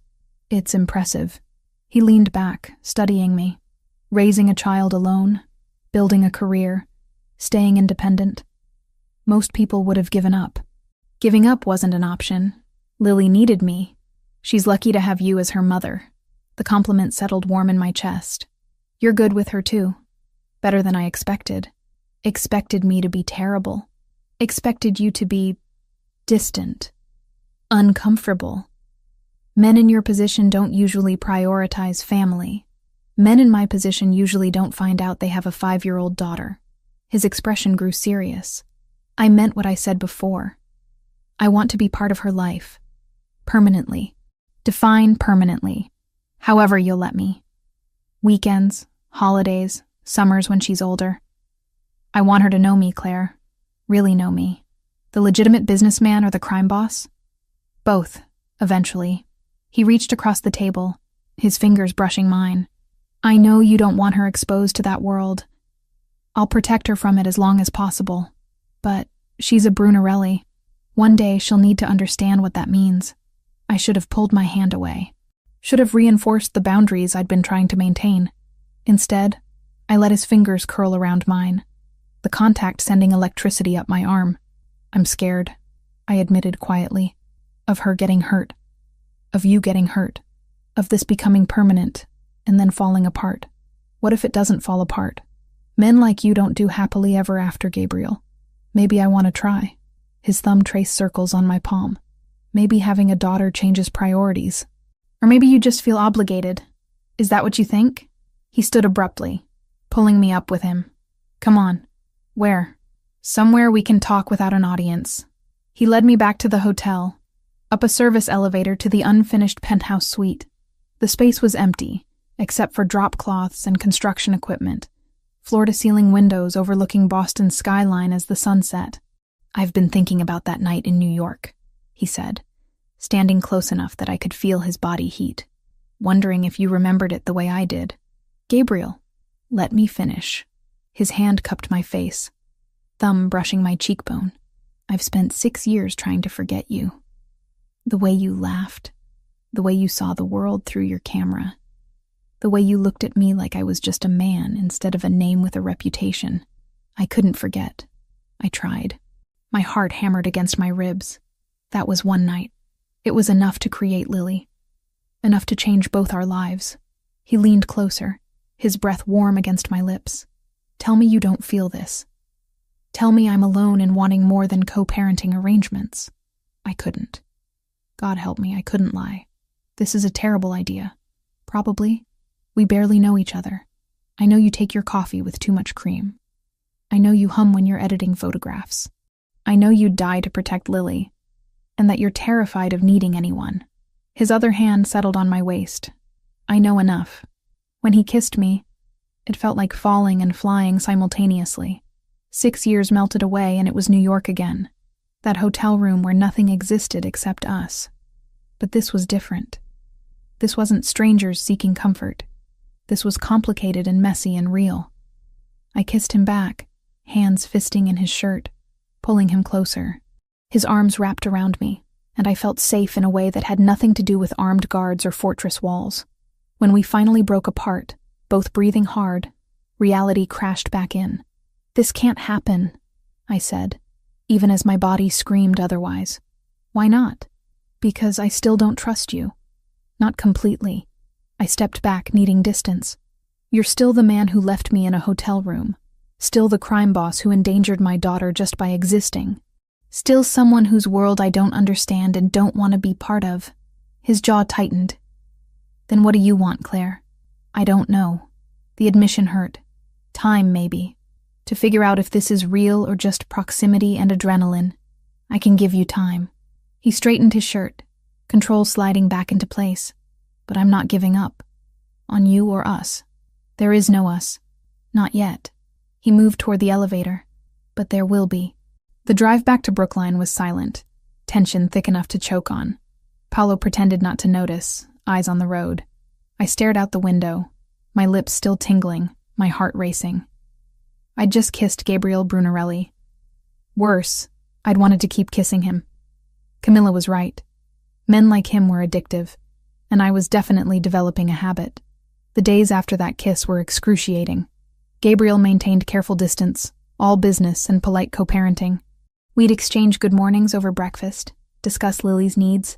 It's impressive. He leaned back, studying me. Raising a child alone, building a career, staying independent. Most people would have given up. Giving up wasn't an option. Lily needed me. She's lucky to have you as her mother. The compliment settled warm in my chest. You're good with her too. Better than I expected. Expected me to be terrible. Expected you to be distant. Uncomfortable. Men in your position don't usually prioritize family. Men in my position usually don't find out they have a 5-year-old daughter. His expression grew serious. I meant what I said before. I want to be part of her life. Permanently. Define permanently. However you'll let me. Weekends, holidays, summers when she's older. I want her to know me, Claire. Really know me. The legitimate businessman or the crime boss? Both, eventually. He reached across the table, his fingers brushing mine. I know you don't want her exposed to that world. I'll protect her from it as long as possible. But she's a Brunarelli. One day she'll need to understand what that means. I should have pulled my hand away. Should have reinforced the boundaries I'd been trying to maintain. Instead, I let his fingers curl around mine, the contact sending electricity up my arm. I'm scared, I admitted quietly, of her getting hurt, of you getting hurt, of this becoming permanent and then falling apart. What if it doesn't fall apart? Men like you don't do happily ever after, Gabriel. Maybe I want to try. His thumb traced circles on my palm. Maybe having a daughter changes priorities. Or maybe you just feel obligated. Is that what you think? He stood abruptly, pulling me up with him. Come on. Where? Somewhere we can talk without an audience. He led me back to the hotel, up a service elevator to the unfinished penthouse suite. The space was empty, except for drop cloths and construction equipment, floor-to-ceiling windows overlooking Boston's skyline as the sun set. I've been thinking about that night in New York, he said, standing close enough that I could feel his body heat, wondering if you remembered it the way I did. Gabriel, let me finish. His hand cupped my face, thumb brushing my cheekbone. I've spent 6 years trying to forget you. The way you laughed, the way you saw the world through your camera, the way you looked at me like I was just a man instead of a name with a reputation. I couldn't forget. I tried. My heart hammered against my ribs. That was one night. It was enough to create Lily. Enough to change both our lives. He leaned closer, his breath warm against my lips. Tell me you don't feel this. Tell me I'm alone in wanting more than co-parenting arrangements. I couldn't. God help me, I couldn't lie. This is a terrible idea. Probably. We barely know each other. I know you take your coffee with too much cream. I know you hum when you're editing photographs. I know you'd die to protect Lily, and that you're terrified of needing anyone. His other hand settled on my waist. I know enough. When he kissed me, it felt like falling and flying simultaneously. 6 years melted away and it was New York again. That hotel room where nothing existed except us. But this was different. This wasn't strangers seeking comfort. This was complicated and messy and real. I kissed him back, hands fisting in his shirt, pulling him closer. His arms wrapped around me, and I felt safe in a way that had nothing to do with armed guards or fortress walls. When we finally broke apart, both breathing hard, reality crashed back in. This can't happen, I said, even as my body screamed otherwise. Why not? Because I still don't trust you. Not completely. I stepped back, needing distance. You're still the man who left me in a hotel room. Still the crime boss who endangered my daughter just by existing. Still someone whose world I don't understand and don't want to be part of. His jaw tightened. Then what do you want, Claire? I don't know. The admission hurt. Time, maybe. To figure out if this is real or just proximity and adrenaline. I can give you time. He straightened his shirt, control sliding back into place. But I'm not giving up. On you or us. There is no us. Not yet. He moved toward the elevator. But there will be. The drive back to Brookline was silent, tension thick enough to choke on. Paolo pretended not to notice, eyes on the road. I stared out the window, my lips still tingling, my heart racing. I'd just kissed Gabriel Brunarelli. Worse, I'd wanted to keep kissing him. Camilla was right. Men like him were addictive, and I was definitely developing a habit. The days after that kiss were excruciating. Gabriel maintained careful distance, all business and polite co-parenting. We'd exchange good mornings over breakfast, discuss Lily's needs,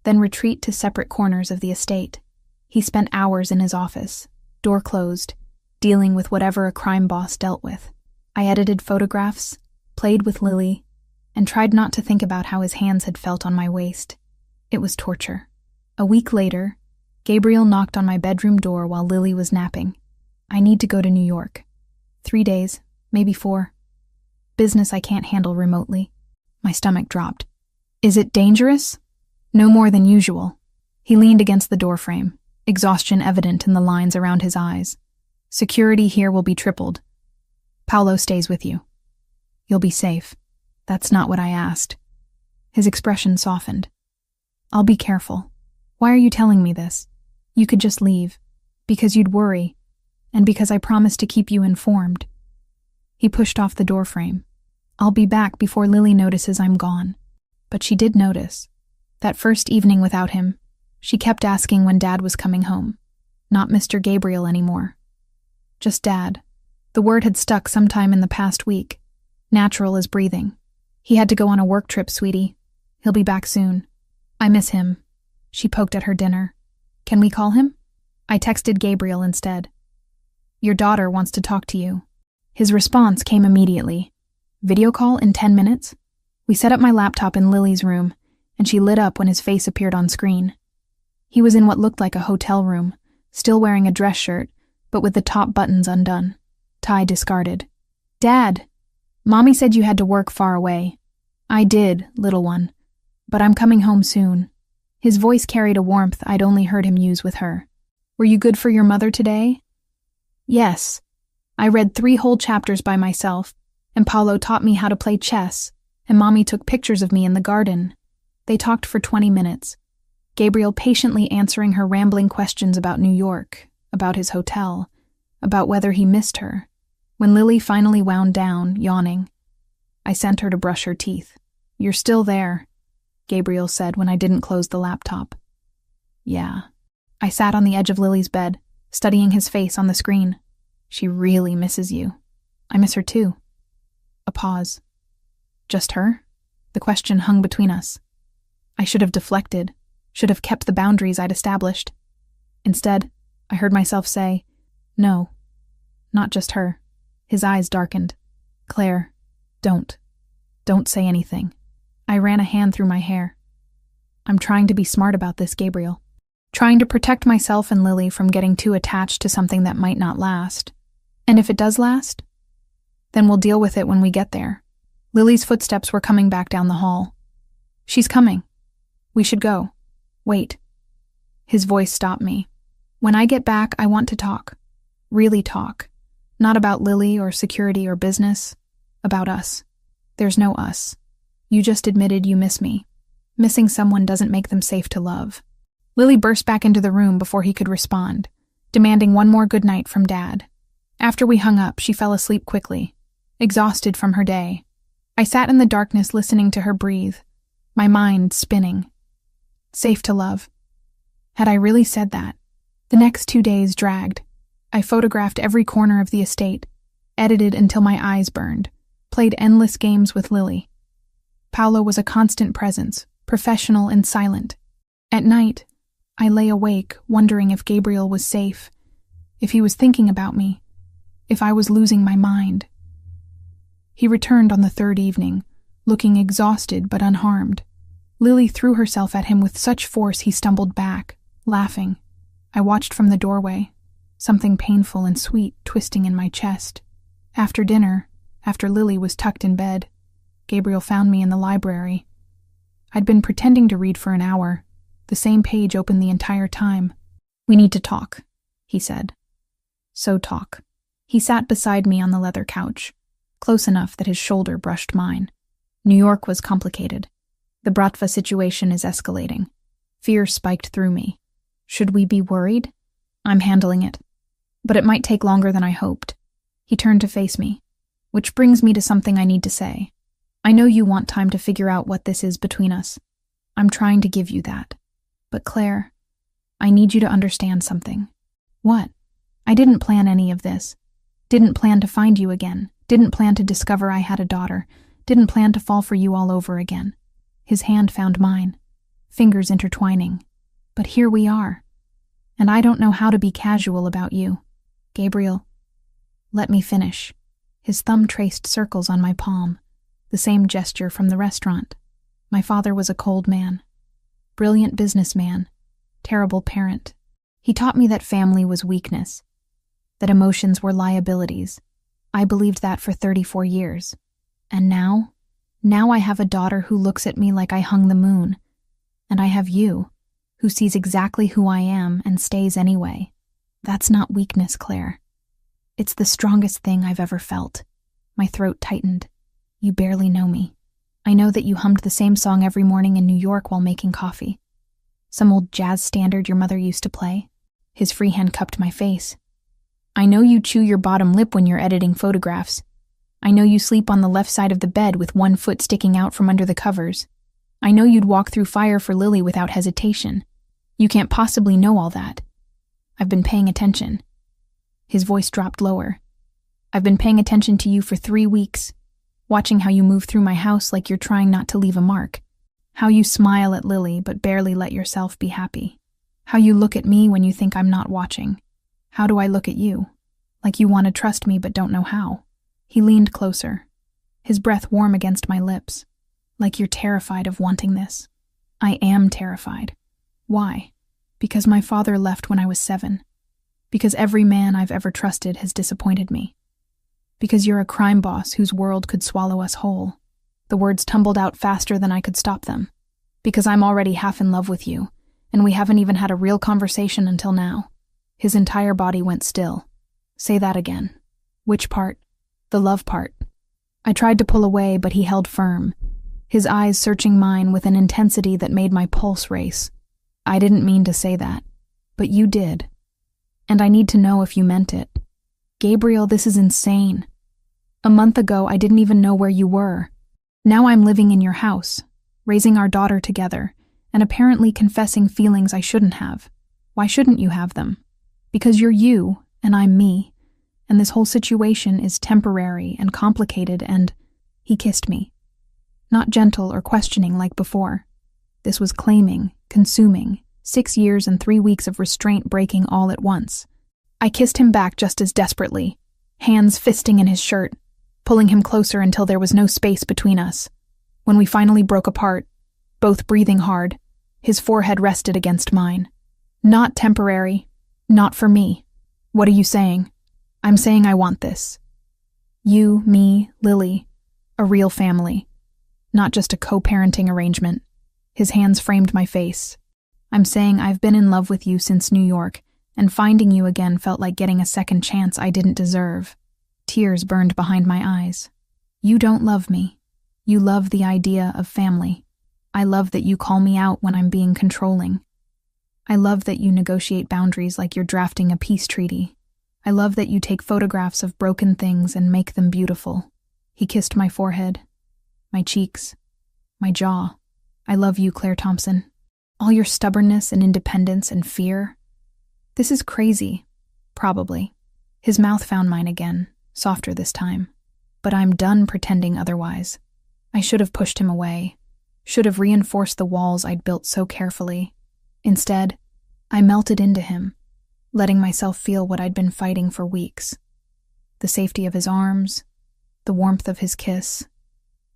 then retreat to separate corners of the estate. He spent hours in his office, door closed, dealing with whatever a crime boss dealt with. I edited photographs, played with Lily, and tried not to think about how his hands had felt on my waist. It was torture. A week later, Gabriel knocked on my bedroom door while Lily was napping. I need to go to New York. 3 days, maybe 4. Business I can't handle remotely. My stomach dropped. Is it dangerous? No more than usual. He leaned against the doorframe, exhaustion evident in the lines around his eyes. Security here will be tripled. Paolo stays with you. You'll be safe. That's not what I asked. His expression softened. I'll be careful. Why are you telling me this? You could just leave. Because you'd worry. And because I promised to keep you informed. He pushed off the doorframe. I'll be back before Lily notices I'm gone. But she did notice. That first evening without him, she kept asking when Dad was coming home. Not Mr. Gabriel anymore. Just Dad. The word had stuck sometime in the past week. Natural as breathing. He had to go on a work trip, sweetie. He'll be back soon. I miss him. She poked at her dinner. Can we call him? I texted Gabriel instead. Your daughter wants to talk to you. His response came immediately. Video call in 10 minutes? We set up my laptop in Lily's room, and she lit up when his face appeared on screen. He was in what looked like a hotel room, still wearing a dress shirt, but with the top buttons undone. Tie discarded. Dad! Mommy said you had to work far away. I did, little one. But I'm coming home soon. His voice carried a warmth I'd only heard him use with her. Were you good for your mother today? Yes. I read 3 whole chapters by myself, and Paolo taught me how to play chess, and Mommy took pictures of me in the garden. They talked for 20 minutes, Gabriel patiently answering her rambling questions about New York, about his hotel, about whether he missed her. When Lily finally wound down, yawning, I sent her to brush her teeth. You're still there, Gabriel said when I didn't close the laptop. Yeah. I sat on the edge of Lily's bed, studying his face on the screen. She really misses you. I miss her too. A pause. Just her? The question hung between us. I should have deflected, should have kept the boundaries I'd established. Instead, I heard myself say, no, not just her. His eyes darkened. Claire, don't say anything. I ran a hand through my hair. I'm trying to be smart about this, Gabriel. Trying to protect myself and Lily from getting too attached to something that might not last. And if it does last, then we'll deal with it when we get there. Lily's footsteps were coming back down the hall. She's coming. We should go. Wait. His voice stopped me. When I get back, I want to talk. Really talk. Not about Lily or security or business. About us. There's no us. You just admitted you miss me. Missing someone doesn't make them safe to love. Lily burst back into the room before he could respond, demanding one more good night from Dad. After we hung up, she fell asleep quickly, exhausted from her day. I sat in the darkness listening to her breathe, my mind spinning. Safe to love. Had I really said that? The next 2 days dragged. I photographed every corner of the estate, edited until my eyes burned, played endless games with Lily. Paolo was a constant presence, professional and silent. At night, I lay awake, wondering if Gabriel was safe, if he was thinking about me, if I was losing my mind. He returned on the 3rd evening, looking exhausted but unharmed. Lily threw herself at him with such force he stumbled back, laughing. I watched from the doorway, something painful and sweet twisting in my chest. After dinner, after Lily was tucked in bed, Gabriel found me in the library. I'd been pretending to read for an hour, the same page open the entire time. "We need to talk," he said. So talk. He sat beside me on the leather couch, close enough that his shoulder brushed mine. New York was complicated. The Bratva situation is escalating. Fear spiked through me. Should we be worried? I'm handling it. But it might take longer than I hoped. He turned to face me. Which brings me to something I need to say. I know you want time to figure out what this is between us. I'm trying to give you that. But Claire, I need you to understand something. What? I didn't plan any of this. Didn't plan to find you again. Didn't plan to discover I had a daughter. Didn't plan to fall for you all over again. His hand found mine, fingers intertwining. But here we are. And I don't know how to be casual about you. Gabriel, let me finish. His thumb traced circles on my palm, the same gesture from the restaurant. My father was a cold man. Brilliant businessman. Terrible parent. He taught me that family was weakness, that emotions were liabilities. I believed that for 34 years. And now I have a daughter who looks at me like I hung the moon. And I have you, who sees exactly who I am and stays anyway. That's not weakness, Claire. It's the strongest thing I've ever felt. My throat tightened. You barely know me. I know that you hummed the same song every morning in New York while making coffee. Some old jazz standard your mother used to play. His free hand cupped my face. I know you chew your bottom lip when you're editing photographs. I know you sleep on the left side of the bed with one foot sticking out from under the covers. I know you'd walk through fire for Lily without hesitation. You can't possibly know all that. I've been paying attention. His voice dropped lower. I've been paying attention to you for 3 weeks, watching how you move through my house like you're trying not to leave a mark. How you smile at Lily but barely let yourself be happy. How you look at me when you think I'm not watching. How do I look at you? Like you want to trust me but don't know how. He leaned closer, his breath warm against my lips. Like you're terrified of wanting this. I am terrified. Why? Because my father left when I was 7. Because every man I've ever trusted has disappointed me. Because you're a crime boss whose world could swallow us whole. The words tumbled out faster than I could stop them. Because I'm already half in love with you, and we haven't even had a real conversation until now. His entire body went still. Say that again. Which part? The love part. I tried to pull away, but he held firm, his eyes searching mine with an intensity that made my pulse race. I didn't mean to say that, but you did. And I need to know if you meant it. Gabriel, this is insane. A month ago, I didn't even know where you were. Now I'm living in your house, raising our daughter together, and apparently confessing feelings I shouldn't have. Why shouldn't you have them? Because you're you, and I'm me, and this whole situation is temporary and complicated and... He kissed me. Not gentle or questioning like before. This was claiming, consuming, 6 years and 3 weeks of restraint breaking all at once. I kissed him back just as desperately, hands fisting in his shirt, pulling him closer until there was no space between us. When we finally broke apart, both breathing hard, his forehead rested against mine. Not temporary. Not for me. What are you saying? I'm saying I want this. You, me, Lily. A real family. Not just a co-parenting arrangement. His hands framed my face. I'm saying I've been in love with you since New York, and finding you again felt like getting a second chance I didn't deserve. Tears burned behind my eyes. You don't love me. You love the idea of family. I love that you call me out when I'm being controlling. I love that you negotiate boundaries like you're drafting a peace treaty. I love that you take photographs of broken things and make them beautiful. He kissed my forehead, my cheeks, my jaw. I love you, Claire Thompson. All your stubbornness and independence and fear. This is crazy. Probably. His mouth found mine again, softer this time. But I'm done pretending otherwise. I should have pushed him away. Should have reinforced the walls I'd built so carefully. Instead, I melted into him, letting myself feel what I'd been fighting for weeks. The safety of his arms, the warmth of his kiss,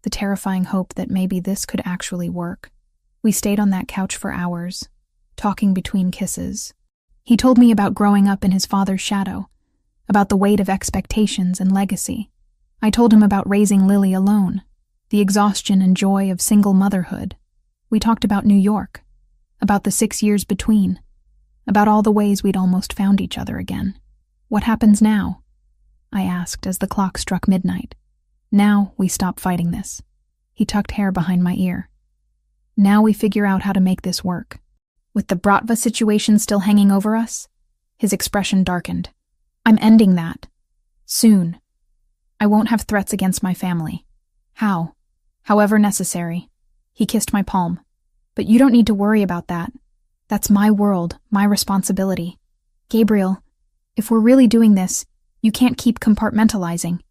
the terrifying hope that maybe this could actually work. We stayed on that couch for hours, talking between kisses. He told me about growing up in his father's shadow, about the weight of expectations and legacy. I told him about raising Lily alone, the exhaustion and joy of single motherhood. We talked about New York, about the 6 years between, about all the ways we'd almost found each other again. What happens now? I asked as the clock struck midnight. Now we stop fighting this. He tucked hair behind my ear. Now we figure out how to make this work. With the Bratva situation still hanging over us, his expression darkened. I'm ending that. Soon. I won't have threats against my family. How? However necessary. He kissed my palm. But you don't need to worry about that. That's my world, my responsibility. Gabriel, if we're really doing this, you can't keep compartmentalizing.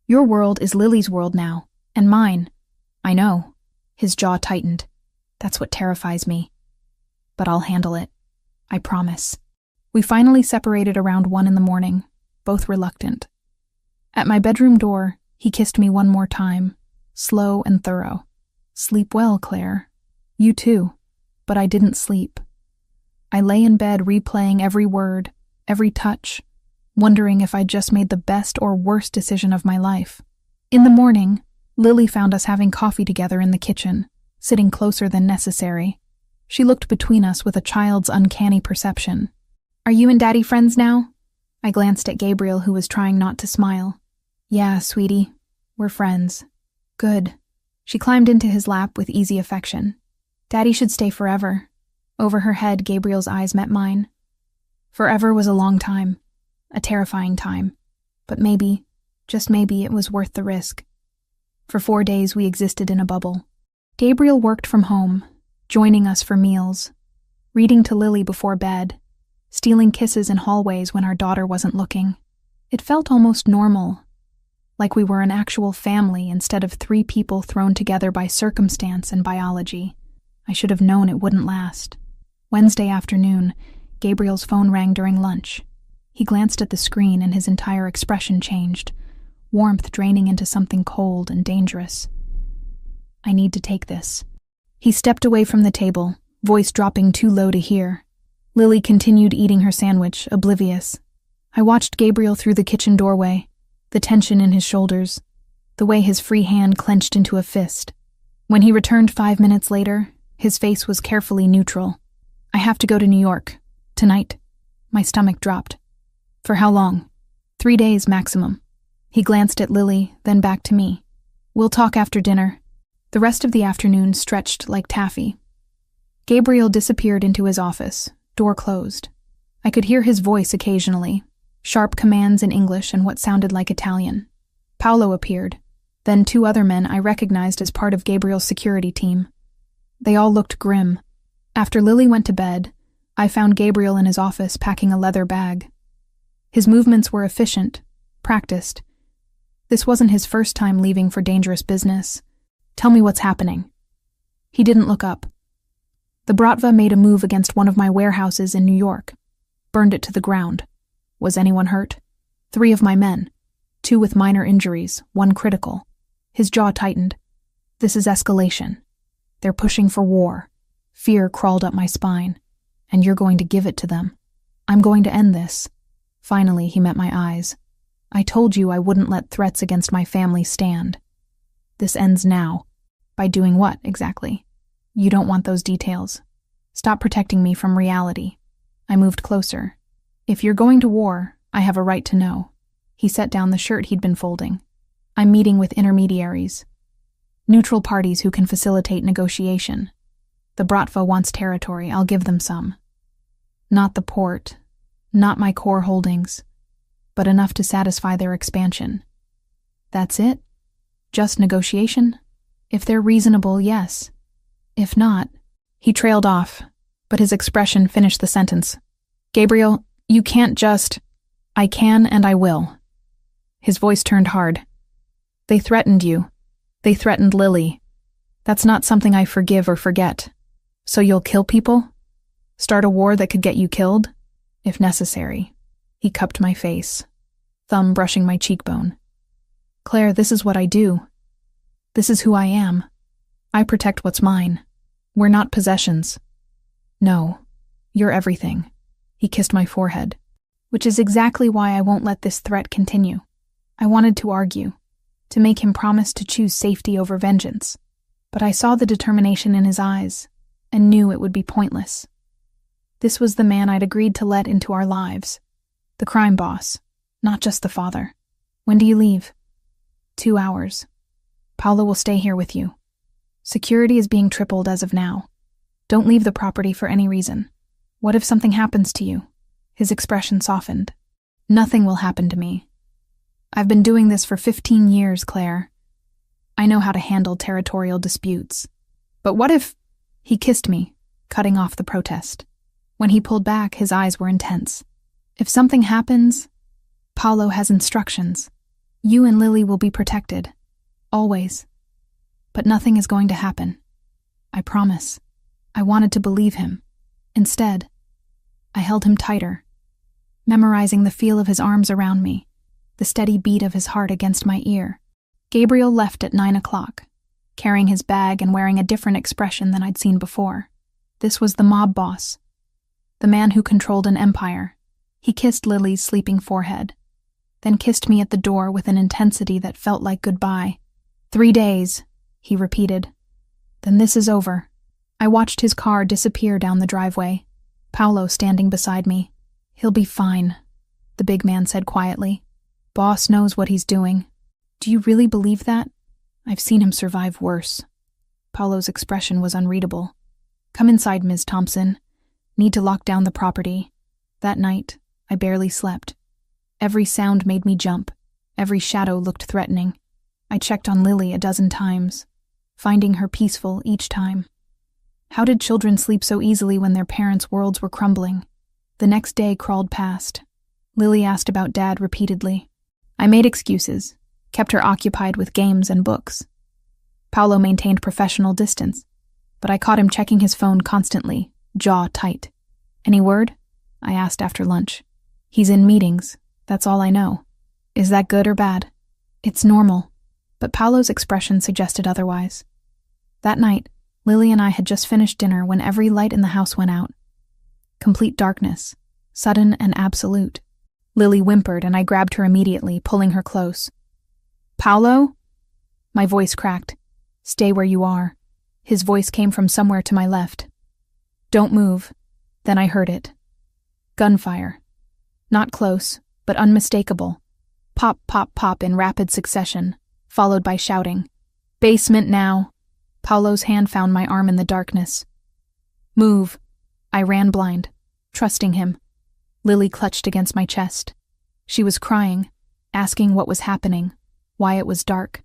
Your world is Lily's world now, and mine. I know. His jaw tightened. That's what terrifies me. But I'll handle it. I promise. We finally separated around 1 a.m, both reluctant. At my bedroom door, he kissed me one more time, slow and thorough. Sleep well, Claire. You too. But I didn't sleep. I lay in bed replaying every word, every touch, wondering if I'd just made the best or worst decision of my life. In the morning, Lily found us having coffee together in the kitchen, sitting closer than necessary. She looked between us with a child's uncanny perception. Are you and Daddy friends now? I glanced at Gabriel, who was trying not to smile. Yeah, sweetie. We're friends. Good. She climbed into his lap with easy affection. Daddy should stay forever. Over her head, Gabriel's eyes met mine. Forever was a long time. A terrifying time. But maybe, just maybe, it was worth the risk. For 4 days we existed in a bubble. Gabriel worked from home, joining us for meals, reading to Lily before bed, stealing kisses in hallways when our daughter wasn't looking. It felt almost normal, like we were an actual family instead of 3 people thrown together by circumstance and biology. I should have known it wouldn't last. Wednesday afternoon, Gabriel's phone rang during lunch. He glanced at the screen and his entire expression changed, warmth draining into something cold and dangerous. I need to take this. He stepped away from the table, voice dropping too low to hear. Lily continued eating her sandwich, oblivious. I watched Gabriel through the kitchen doorway, the tension in his shoulders, the way his free hand clenched into a fist. When he returned 5 minutes later, his face was carefully neutral. I have to go to New York. Tonight. My stomach dropped. For how long? 3 days maximum. He glanced at Lily, then back to me. We'll talk after dinner. The rest of the afternoon stretched like taffy. Gabriel disappeared into his office, door closed. I could hear his voice occasionally, sharp commands in English and what sounded like Italian. Paolo appeared, then 2 other men I recognized as part of Gabriel's security team. They all looked grim. After Lily went to bed, I found Gabriel in his office packing a leather bag. His movements were efficient, practiced. This wasn't his first time leaving for dangerous business. Tell me what's happening. He didn't look up. The Bratva made a move against one of my warehouses in New York. Burned it to the ground. Was anyone hurt? 3 of my men. 2 with minor injuries, 1 critical. His jaw tightened. This is escalation. They're pushing for war. Fear crawled up my spine. And you're going to give it to them. I'm going to end this. Finally, he met my eyes. I told you I wouldn't let threats against my family stand. This ends now. By doing what, exactly? You don't want those details. Stop protecting me from reality. I moved closer. If you're going to war, I have a right to know. He set down the shirt he'd been folding. I'm meeting with intermediaries. Neutral parties who can facilitate negotiation. The Bratva wants territory, I'll give them some. Not the port, not my core holdings, but enough to satisfy their expansion. That's it? Just negotiation? If they're reasonable, yes. If not, he trailed off, but his expression finished the sentence. Gabriel, you can't just... I can and I will. His voice turned hard. They threatened you. They threatened Lily. That's not something I forgive or forget. So you'll kill people? Start a war that could get you killed? If necessary. He cupped my face, thumb brushing my cheekbone. Claire, this is what I do. This is who I am. I protect what's mine. We're not possessions. No, you're everything. He kissed my forehead, which is exactly why I won't let this threat continue. I wanted to argue, to make him promise to choose safety over vengeance, but I saw the determination in his eyes and knew it would be pointless. This was the man I'd agreed to let into our lives, the crime boss, not just the father. When do you leave? 2 hours. Paolo will stay here with you. Security is being tripled as of now. Don't leave the property for any reason. What if something happens to you? His expression softened. Nothing will happen to me. I've been doing this for 15 years, Claire. I know how to handle territorial disputes. But what if... He kissed me, cutting off the protest. When he pulled back, his eyes were intense. If something happens, Paolo has instructions. You and Lily will be protected. Always. But nothing is going to happen. I promise. I wanted to believe him. Instead, I held him tighter, memorizing the feel of his arms around me, the steady beat of his heart against my ear. Gabriel left at 9 o'clock, carrying his bag and wearing a different expression than I'd seen before. This was the mob boss, the man who controlled an empire. He kissed Lily's sleeping forehead, then kissed me at the door with an intensity that felt like goodbye. 3 days, he repeated. Then this is over. I watched his car disappear down the driveway, Paolo standing beside me. He'll be fine, the big man said quietly. Boss knows what he's doing. Do you really believe that? I've seen him survive worse. Paolo's expression was unreadable. Come inside, Ms. Thompson. Need to lock down the property. That night, I barely slept. Every sound made me jump. Every shadow looked threatening. I checked on Lily a dozen times, finding her peaceful each time. How did children sleep so easily when their parents' worlds were crumbling? The next day crawled past. Lily asked about Dad repeatedly. I made excuses, kept her occupied with games and books. Paolo maintained professional distance, but I caught him checking his phone constantly, jaw tight. Any word? I asked after lunch. He's in meetings, that's all I know. Is that good or bad? It's normal, but Paolo's expression suggested otherwise. That night, Lily and I had just finished dinner when every light in the house went out. Complete darkness, sudden and absolute. Lily whimpered and I grabbed her immediately, pulling her close. Paolo? My voice cracked. Stay where you are. His voice came from somewhere to my left. Don't move. Then I heard it. Gunfire. Not close, but unmistakable. Pop, pop, pop in rapid succession, followed by shouting. Basement now. Paolo's hand found my arm in the darkness. Move. I ran blind, trusting him. Lily clutched against my chest. She was crying, asking what was happening, why it was dark.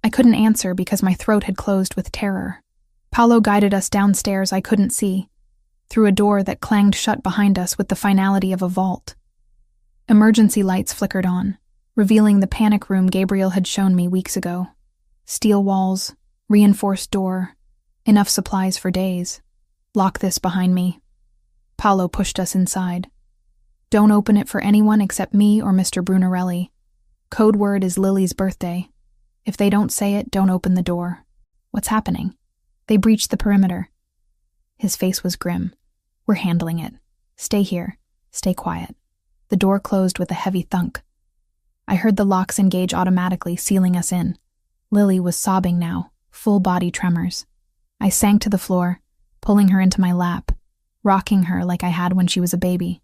I couldn't answer because my throat had closed with terror. Paolo guided us downstairs I couldn't see, through a door that clanged shut behind us with the finality of a vault. Emergency lights flickered on, revealing the panic room Gabriel had shown me weeks ago. Steel walls, reinforced door, enough supplies for days. Lock this behind me. Paolo pushed us inside. Don't open it for anyone except me or Mr. Brunarelli. Code word is Lily's birthday. If they don't say it, don't open the door. What's happening? They breached the perimeter. His face was grim. We're handling it. Stay here. Stay quiet. The door closed with a heavy thunk. I heard the locks engage automatically, sealing us in. Lily was sobbing now, full body tremors. I sank to the floor, pulling her into my lap, rocking her like I had when she was a baby.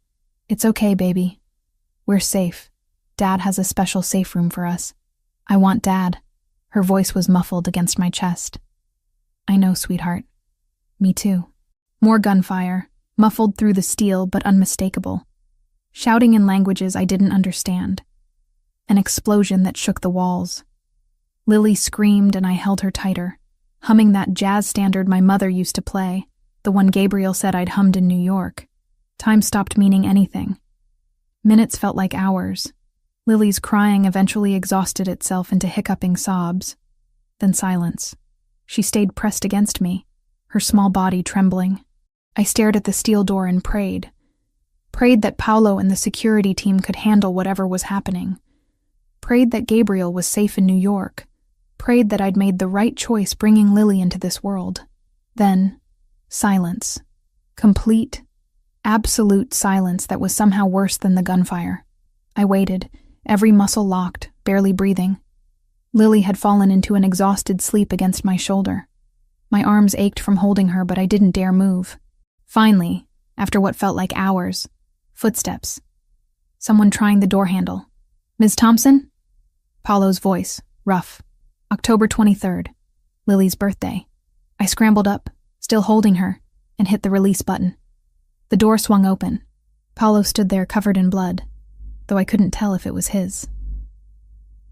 It's okay, baby. We're safe. Dad has a special safe room for us. I want Dad. Her voice was muffled against my chest. I know, sweetheart. Me too. More gunfire, muffled through the steel but unmistakable. Shouting in languages I didn't understand. An explosion that shook the walls. Lily screamed and I held her tighter, humming that jazz standard my mother used to play, the one Gabriel said I'd hummed in New York. Time stopped meaning anything. Minutes felt like hours. Lily's crying eventually exhausted itself into hiccuping sobs. Then silence. She stayed pressed against me, her small body trembling. I stared at the steel door and prayed. Prayed that Paolo and the security team could handle whatever was happening. Prayed that Gabriel was safe in New York. prayed that I'd made the right choice bringing Lily into this world. Then, silence. Complete, absolute silence that was somehow worse than the gunfire. I waited, every muscle locked, barely breathing. Lily had fallen into an exhausted sleep against my shoulder. My arms ached from holding her, but I didn't dare move. Finally, after what felt like hours, footsteps. Someone trying the door handle. "Ms. Thompson?" Paulo's voice, rough. October 23rd, Lily's birthday. I scrambled up, still holding her, and hit the release button. The door swung open. Paulo stood there covered in blood, though I couldn't tell if it was his.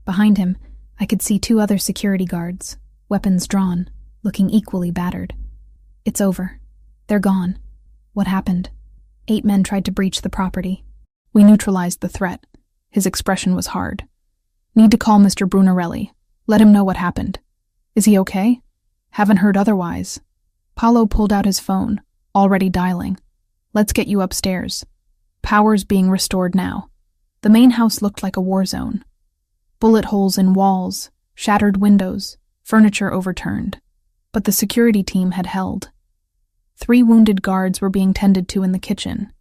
Behind him, I could see 2 other security guards, weapons drawn, looking equally battered. It's over. They're gone. What happened? 8 men tried to breach the property. We neutralized the threat. His expression was hard. "Need to call Mr. Brunarelli. Let him know what happened." "Is he okay?" "Haven't heard otherwise." Paulo pulled out his phone, already dialing. "Let's get you upstairs. Power's being restored now." The main house looked like a war zone. Bullet holes in walls, shattered windows, furniture overturned. But the security team had held. 3 wounded guards were being tended to in the kitchen.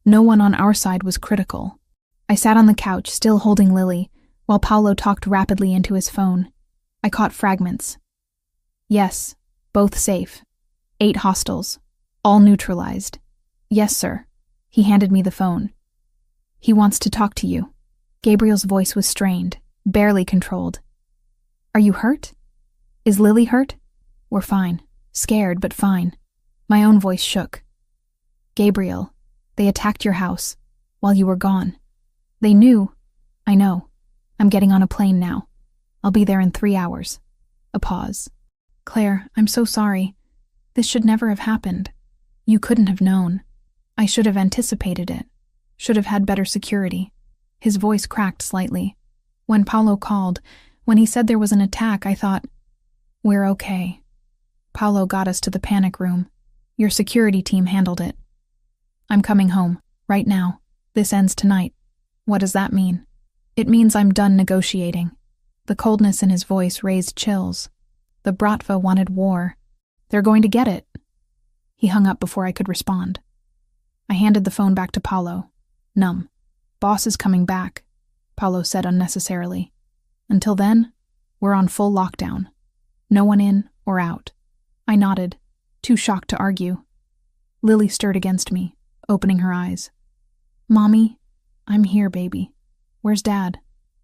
No one on our side was critical. I sat on the couch, still holding Lily, while Paulo talked rapidly into his phone. I caught fragments. "Yes, both safe. 8 hostiles. All neutralized. Yes, sir." He handed me the phone. "He wants to talk to you." Gabriel's voice was strained, barely controlled. "Are you hurt? Is Lily hurt?" "We're fine. Scared, but fine." My own voice shook. "Gabriel, they attacked your house while you were gone. They knew." "I know. I'm getting on a plane now. I'll be there in 3 hours. A pause. "Claire, I'm so sorry. This should never have happened. You couldn't have known. I should have anticipated it. Should have had better security." His voice cracked slightly. When Paulo called, when he said there was an attack, I thought, "We're okay. Paulo got us to the panic room. Your security team handled it. I'm coming home, right now. This ends tonight." "What does that mean?" "It means I'm done negotiating." The coldness in his voice raised chills. The Bratva wanted war. They're going to get it. He hung up before I could respond. I handed the phone back to Paulo. Numb. "Boss is coming back," Paulo said unnecessarily. "Until then, we're on full lockdown. No one in or out." I nodded, too shocked to argue. Lily stirred against me, opening her eyes. "Mommy, I'm here, baby. Where's Dad?"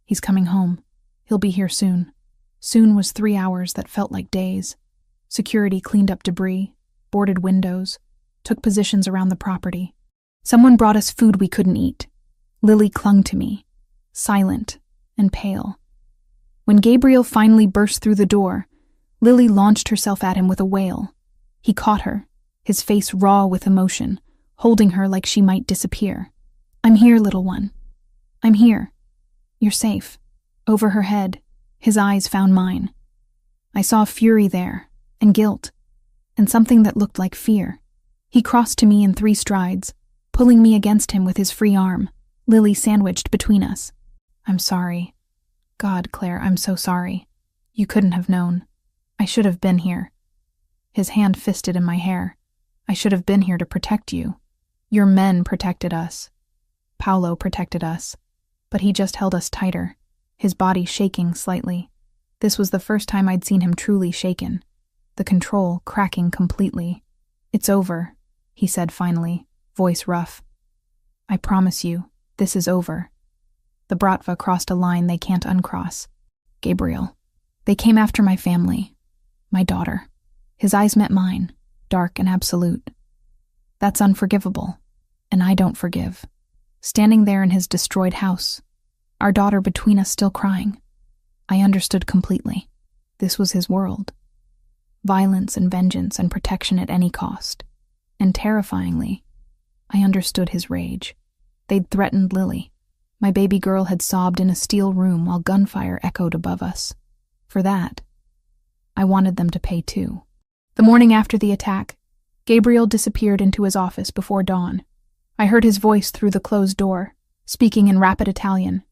"He's coming home. He'll be here soon." Soon was 3 hours that felt like days. Security cleaned up debris, boarded windows, took positions around the property. Someone brought us food we couldn't eat. Lily clung to me, silent and pale. When Gabriel finally burst through the door, Lily launched herself at him with a wail. He caught her, his face raw with emotion, holding her like she might disappear. "I'm here, little one. I'm here. You're safe." Over her head, his eyes found mine. I saw fury there, and guilt, and something that looked like fear. He crossed to me in 3 strides, pulling me against him with his free arm, Lily sandwiched between us. "I'm sorry. God, Claire, I'm so sorry. You couldn't have known. I should have been here." His hand fisted in my hair. "I should have been here to protect you. Your men protected us. Paulo protected us. But he just held us tighter, his body shaking slightly. This was the first time I'd seen him truly shaken, the control cracking completely. "It's over," he said finally, voice rough. "I promise you, this is over." The Bratva crossed a line they can't uncross. "Gabriel, they came after my family, my daughter." His eyes met mine, dark and absolute. "That's unforgivable, and I don't forgive." Standing there in his destroyed house, our daughter between us still crying, I understood completely. This was his world. Violence and vengeance and protection at any cost. And terrifyingly, I understood his rage. They'd threatened Lily. My baby girl had sobbed in a steel room while gunfire echoed above us. For that, I wanted them to pay too. The morning after the attack, Gabriel disappeared into his office before dawn. I heard his voice through the closed door, speaking in rapid Italian,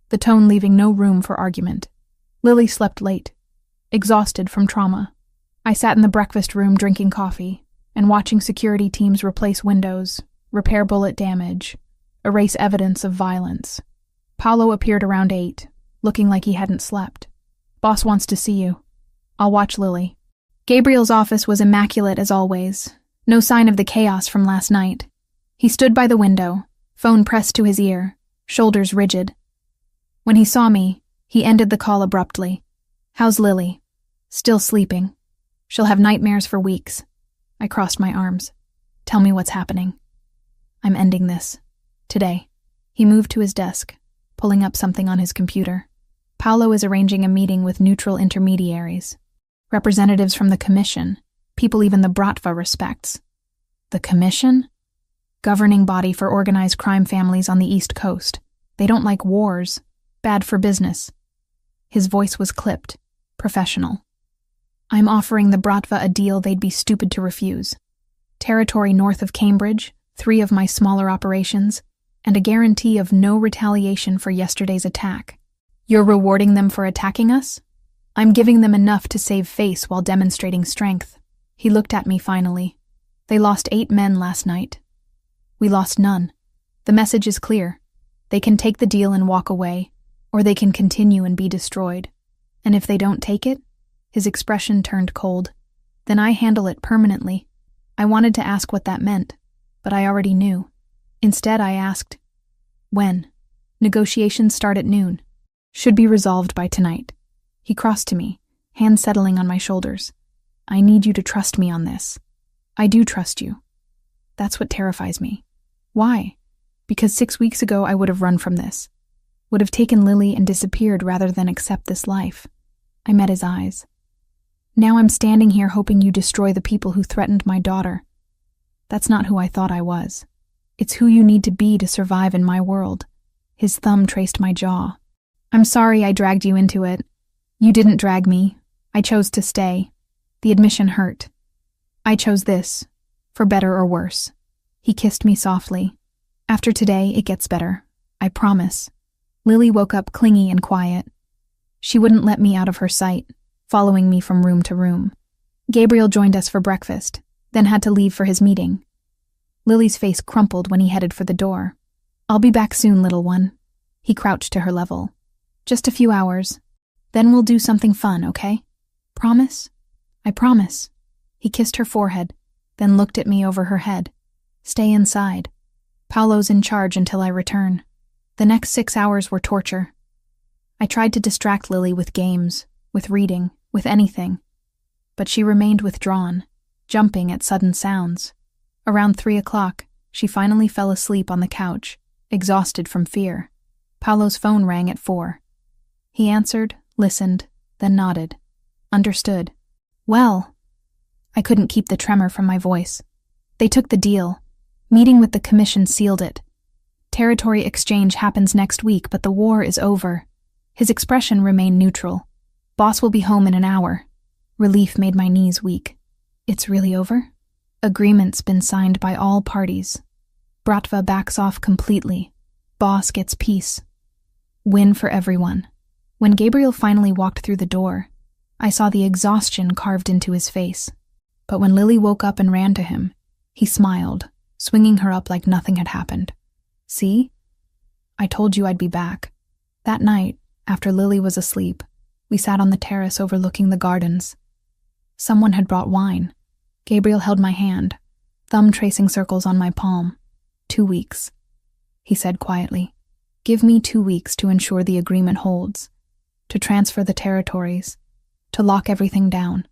the tone leaving no room for argument. Lily slept late, exhausted from trauma. I sat in the breakfast room drinking coffee and watching security teams replace windows, repair bullet damage, erase evidence of violence. Paolo appeared around 8, looking like he hadn't slept. "Boss wants to see you. I'll watch Lily." Gabriel's office was immaculate as always, no sign of the chaos from last night. He stood by the window, phone pressed to his ear, shoulders rigid. When he saw me, he ended the call abruptly. "How's Lily?" "Still sleeping. She'll have nightmares for weeks." I crossed my arms. "Tell me what's happening." "I'm ending this. Today." He moved to his desk, pulling up something on his computer. "Paolo is arranging a meeting with neutral intermediaries. Representatives from the Commission, people even the Bratva respects." "The Commission?" "Governing body for organized crime families on the East Coast. They don't like wars. Bad for business." His voice was clipped, professional. "I'm offering the Bratva a deal they'd be stupid to refuse. Territory north of Cambridge, 3 of my smaller operations, and a guarantee of no retaliation for yesterday's attack. You're rewarding them for attacking us? I'm giving them enough to save face while demonstrating strength." He looked at me finally. "They lost 8 men last night. We lost none. The message is clear. They can take the deal and walk away, or they can continue and be destroyed. And if they don't take it," his expression turned cold, "then I handle it permanently." I wanted to ask what that meant, but I already knew. Instead, I asked, "When?" "Negotiations start at noon. Should be resolved by tonight." He crossed to me, hands settling on my shoulders. "I need you to trust me on this." "I do trust you." That's what terrifies me. Why? Because 6 weeks ago I would have run from this. Would have taken Lily and disappeared rather than accept this life. I met his eyes. "Now I'm standing here hoping you destroy the people who threatened my daughter. That's not who I thought I was. It's who you need to be to survive in my world." His thumb traced my jaw. "I'm sorry I dragged you into it. You didn't drag me. I chose to stay. The admission hurt. I chose this, for better or worse." He kissed me softly. "After today, it gets better. I promise." Lily woke up clingy and quiet. She wouldn't let me out of her sight, following me from room to room. Gabriel joined us for breakfast, then had to leave for his meeting. Lily's face crumpled when he headed for the door. "I'll be back soon, little one." He crouched to her level. "Just a few hours. Then we'll do something fun, okay? Promise?" "I promise." He kissed her forehead, then looked at me over her head. "Stay inside. Paolo's in charge until I return." The next 6 hours were torture. I tried to distract Lily with games, with reading, with anything. But she remained withdrawn, jumping at sudden sounds. Around 3 o'clock, she finally fell asleep on the couch, exhausted from fear. Paolo's phone rang at 4. He answered, listened, then nodded. Understood. "Well." I couldn't keep the tremor from my voice. "They took the deal. Meeting with the Commission sealed it. Territory exchange happens next week, but the war is over." His expression remained neutral. "Boss will be home in an hour." Relief made my knees weak. "It's really over?" "Agreement's been signed by all parties. Bratva backs off completely. Boss gets peace. Win for everyone." When Gabriel finally walked through the door, I saw the exhaustion carved into his face. But when Lily woke up and ran to him, he smiled, swinging her up like nothing had happened. "See? I told you I'd be back." That night, after Lily was asleep, we sat on the terrace overlooking the gardens. Someone had brought wine. Gabriel held my hand, thumb tracing circles on my palm. 2 weeks, he said quietly. "Give me 2 weeks to ensure the agreement holds, to transfer the territories, to lock everything down.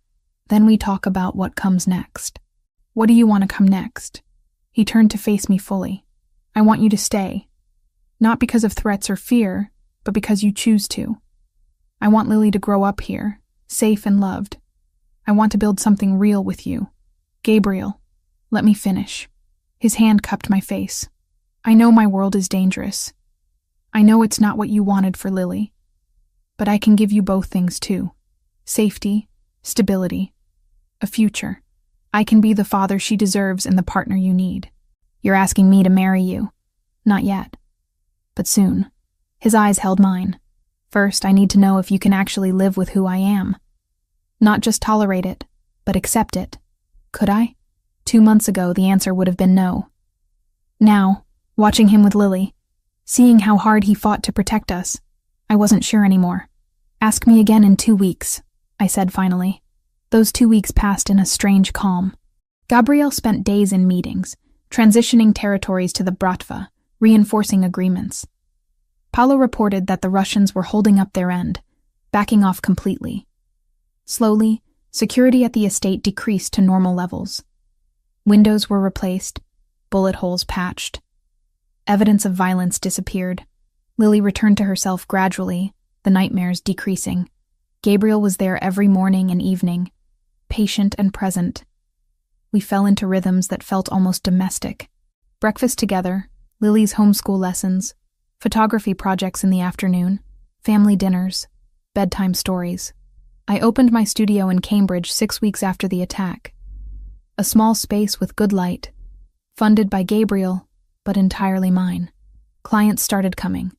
Then we talk about what comes next." "What do you want to come next?" He turned to face me fully. "I want you to stay. Not because of threats or fear, but because you choose to. I want Lily to grow up here, safe and loved. I want to build something real with you. Gabriel, let me finish." His hand cupped my face. "I know my world is dangerous. I know it's not what you wanted for Lily. But I can give you both things too. Safety, stability, a future. I can be the father she deserves and the partner you need. You're asking me to marry you. Not yet. But soon." His eyes held mine. "First, I need to know if you can actually live with who I am." Not just tolerate it, but accept it. Could I? 2 months ago, the answer would have been no. Now, watching him with Lily, seeing how hard he fought to protect us, I wasn't sure anymore. Ask me again in 2 weeks, I said finally. Those 2 weeks passed in a strange calm. Gabriel spent days in meetings, transitioning territories to the Bratva, reinforcing agreements. Paolo reported that the Russians were holding up their end, backing off completely. Slowly, security at the estate decreased to normal levels. Windows were replaced, bullet holes patched. Evidence of violence disappeared. Lily returned to herself gradually, the nightmares decreasing. Gabriel was there every morning and evening, patient and present. We fell into rhythms that felt almost domestic. Breakfast together, Lily's homeschool lessons, photography projects in the afternoon, family dinners, bedtime stories. I opened my studio in Cambridge 6 weeks after the attack. A small space with good light, funded by Gabriel, but entirely mine. Clients started coming,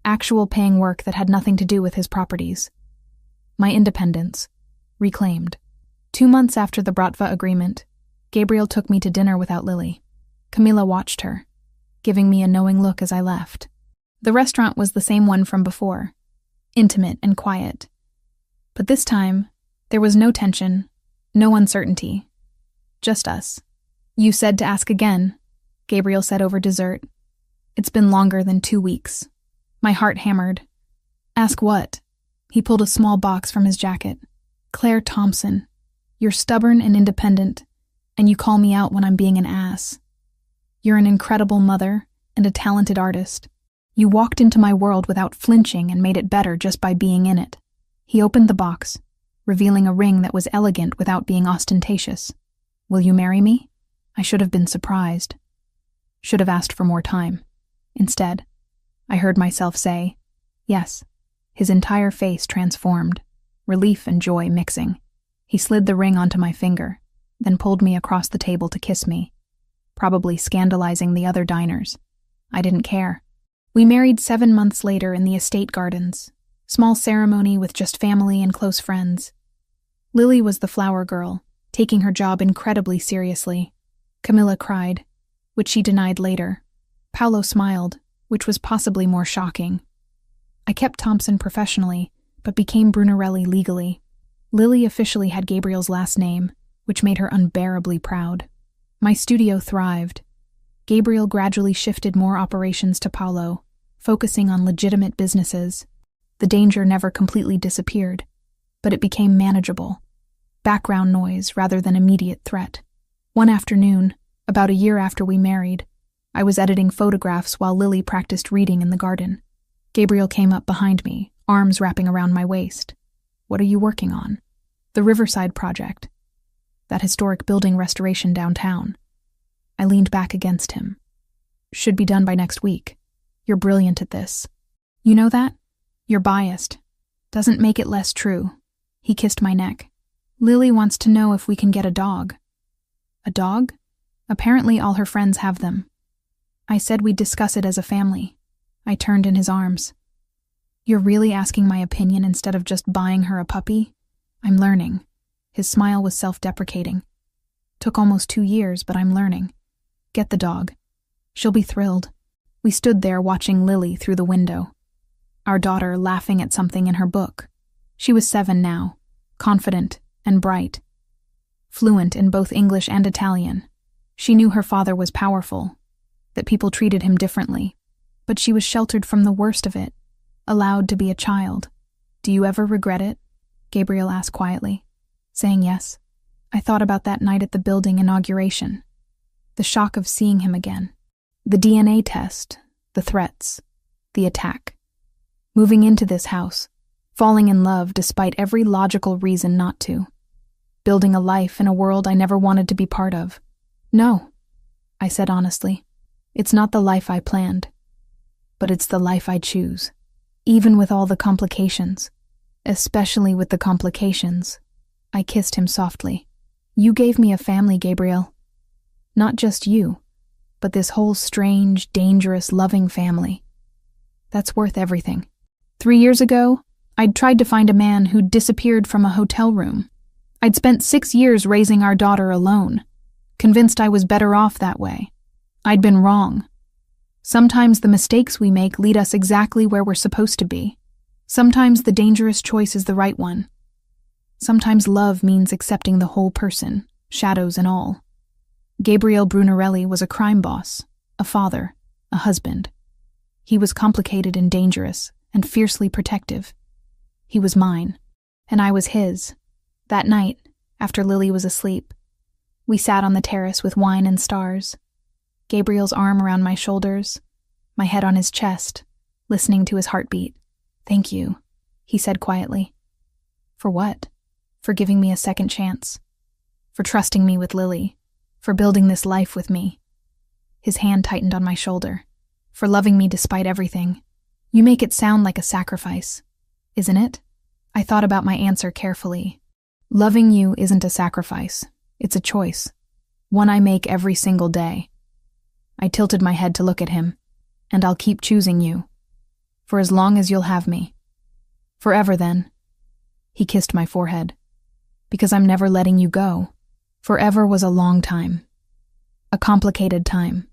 actual paying work that had nothing to do with his properties. My independence, reclaimed. 2 months after the Bratva agreement, Gabriel took me to dinner without Lily. Camilla watched her, giving me a knowing look as I left. The restaurant was the same one from before, intimate and quiet. But this time, there was no tension, no uncertainty. Just us. You said to ask again, Gabriel said over dessert. It's been longer than 2 weeks. My heart hammered. Ask what? He pulled a small box from his jacket. Claire Thompson. You're stubborn and independent, and you call me out when I'm being an ass. You're an incredible mother and a talented artist. You walked into my world without flinching and made it better just by being in it. He opened the box, revealing a ring that was elegant without being ostentatious. Will you marry me? I should have been surprised. Should have asked for more time. Instead, I heard myself say, yes. His entire face transformed, relief and joy mixing. He slid the ring onto my finger, then pulled me across the table to kiss me, probably scandalizing the other diners. I didn't care. We married 7 months later in the estate gardens, small ceremony with just family and close friends. Lily was the flower girl, taking her job incredibly seriously. Camilla cried, which she denied later. Paolo smiled, which was possibly more shocking. I kept Thompson professionally, but became Brunarelli legally. Lily officially had Gabriel's last name, which made her unbearably proud. My studio thrived. Gabriel gradually shifted more operations to Paolo, focusing on legitimate businesses. The danger never completely disappeared, but it became manageable. Background noise rather than immediate threat. One afternoon, about a year after we married, I was editing photographs while Lily practiced reading in the garden. Gabriel came up behind me, arms wrapping around my waist. What are you working on? The Riverside project. That historic building restoration downtown. I leaned back against him. Should be done by next week. You're brilliant at this. You know that? You're biased. Doesn't make it less true. He kissed my neck. Lily wants to know if we can get a dog. A dog? Apparently all her friends have them. I said we'd discuss it as a family. I turned in his arms. You're really asking my opinion instead of just buying her a puppy? I'm learning. His smile was self-deprecating. Took almost 2 years, but I'm learning. Get the dog. She'll be thrilled. We stood there watching Lily through the window. Our daughter laughing at something in her book. She was 7 now, confident and bright. Fluent in both English and Italian. She knew her father was powerful, that people treated him differently. But she was sheltered from the worst of it, allowed to be a child. Do you ever regret it? Gabriel asked quietly, saying yes. I thought about that night at the building inauguration. The shock of seeing him again. The DNA test, the threats, the attack. Moving into this house, falling in love despite every logical reason not to. Building a life in a world I never wanted to be part of. No, I said honestly. It's not the life I planned. But it's the life I choose, even with all the complications. Especially with the complications. I kissed him softly. You gave me a family, Gabriel. Not just you, but this whole strange, dangerous, loving family. That's worth everything. 3 years ago, I'd tried to find a man who'd disappeared from a hotel room, I'd spent 6 years raising our daughter alone, convinced I was better off that way. I'd been wrong. Sometimes the mistakes we make lead us exactly where we're supposed to be. Sometimes the dangerous choice is the right one. Sometimes love means accepting the whole person, shadows and all. Gabriel Brunarelli was a crime boss, a father, a husband. He was complicated and dangerous, and fiercely protective. He was mine, and I was his. That night, after Lily was asleep, we sat on the terrace with wine and stars. Gabriel's arm around my shoulders, my head on his chest, listening to his heartbeat. "Thank you," he said quietly. "For what?" "For giving me a second chance. For trusting me with Lily. For building this life with me." His hand tightened on my shoulder. "For loving me despite everything. You make it sound like a sacrifice, isn't it?" I thought about my answer carefully. Loving you isn't a sacrifice. It's a choice. One I make every single day. I tilted my head to look at him. "And I'll keep choosing you. For as long as you'll have me. Forever then." He kissed my forehead. "Because I'm never letting you go." Forever was a long time. A complicated time.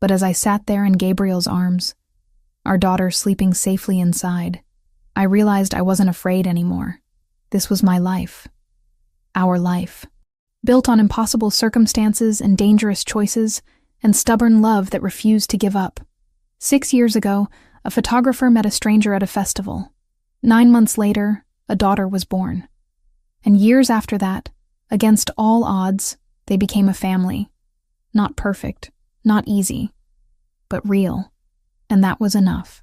But as I sat there in Gabriel's arms, our daughter sleeping safely inside, I realized I wasn't afraid anymore. This was my life. Our life. Built on impossible circumstances and dangerous choices, and stubborn love that refused to give up. 6 years ago, a photographer met a stranger at a festival. 9 months later, a daughter was born. And years after that, against all odds, they became a family. Not perfect, not easy, but real. And that was enough.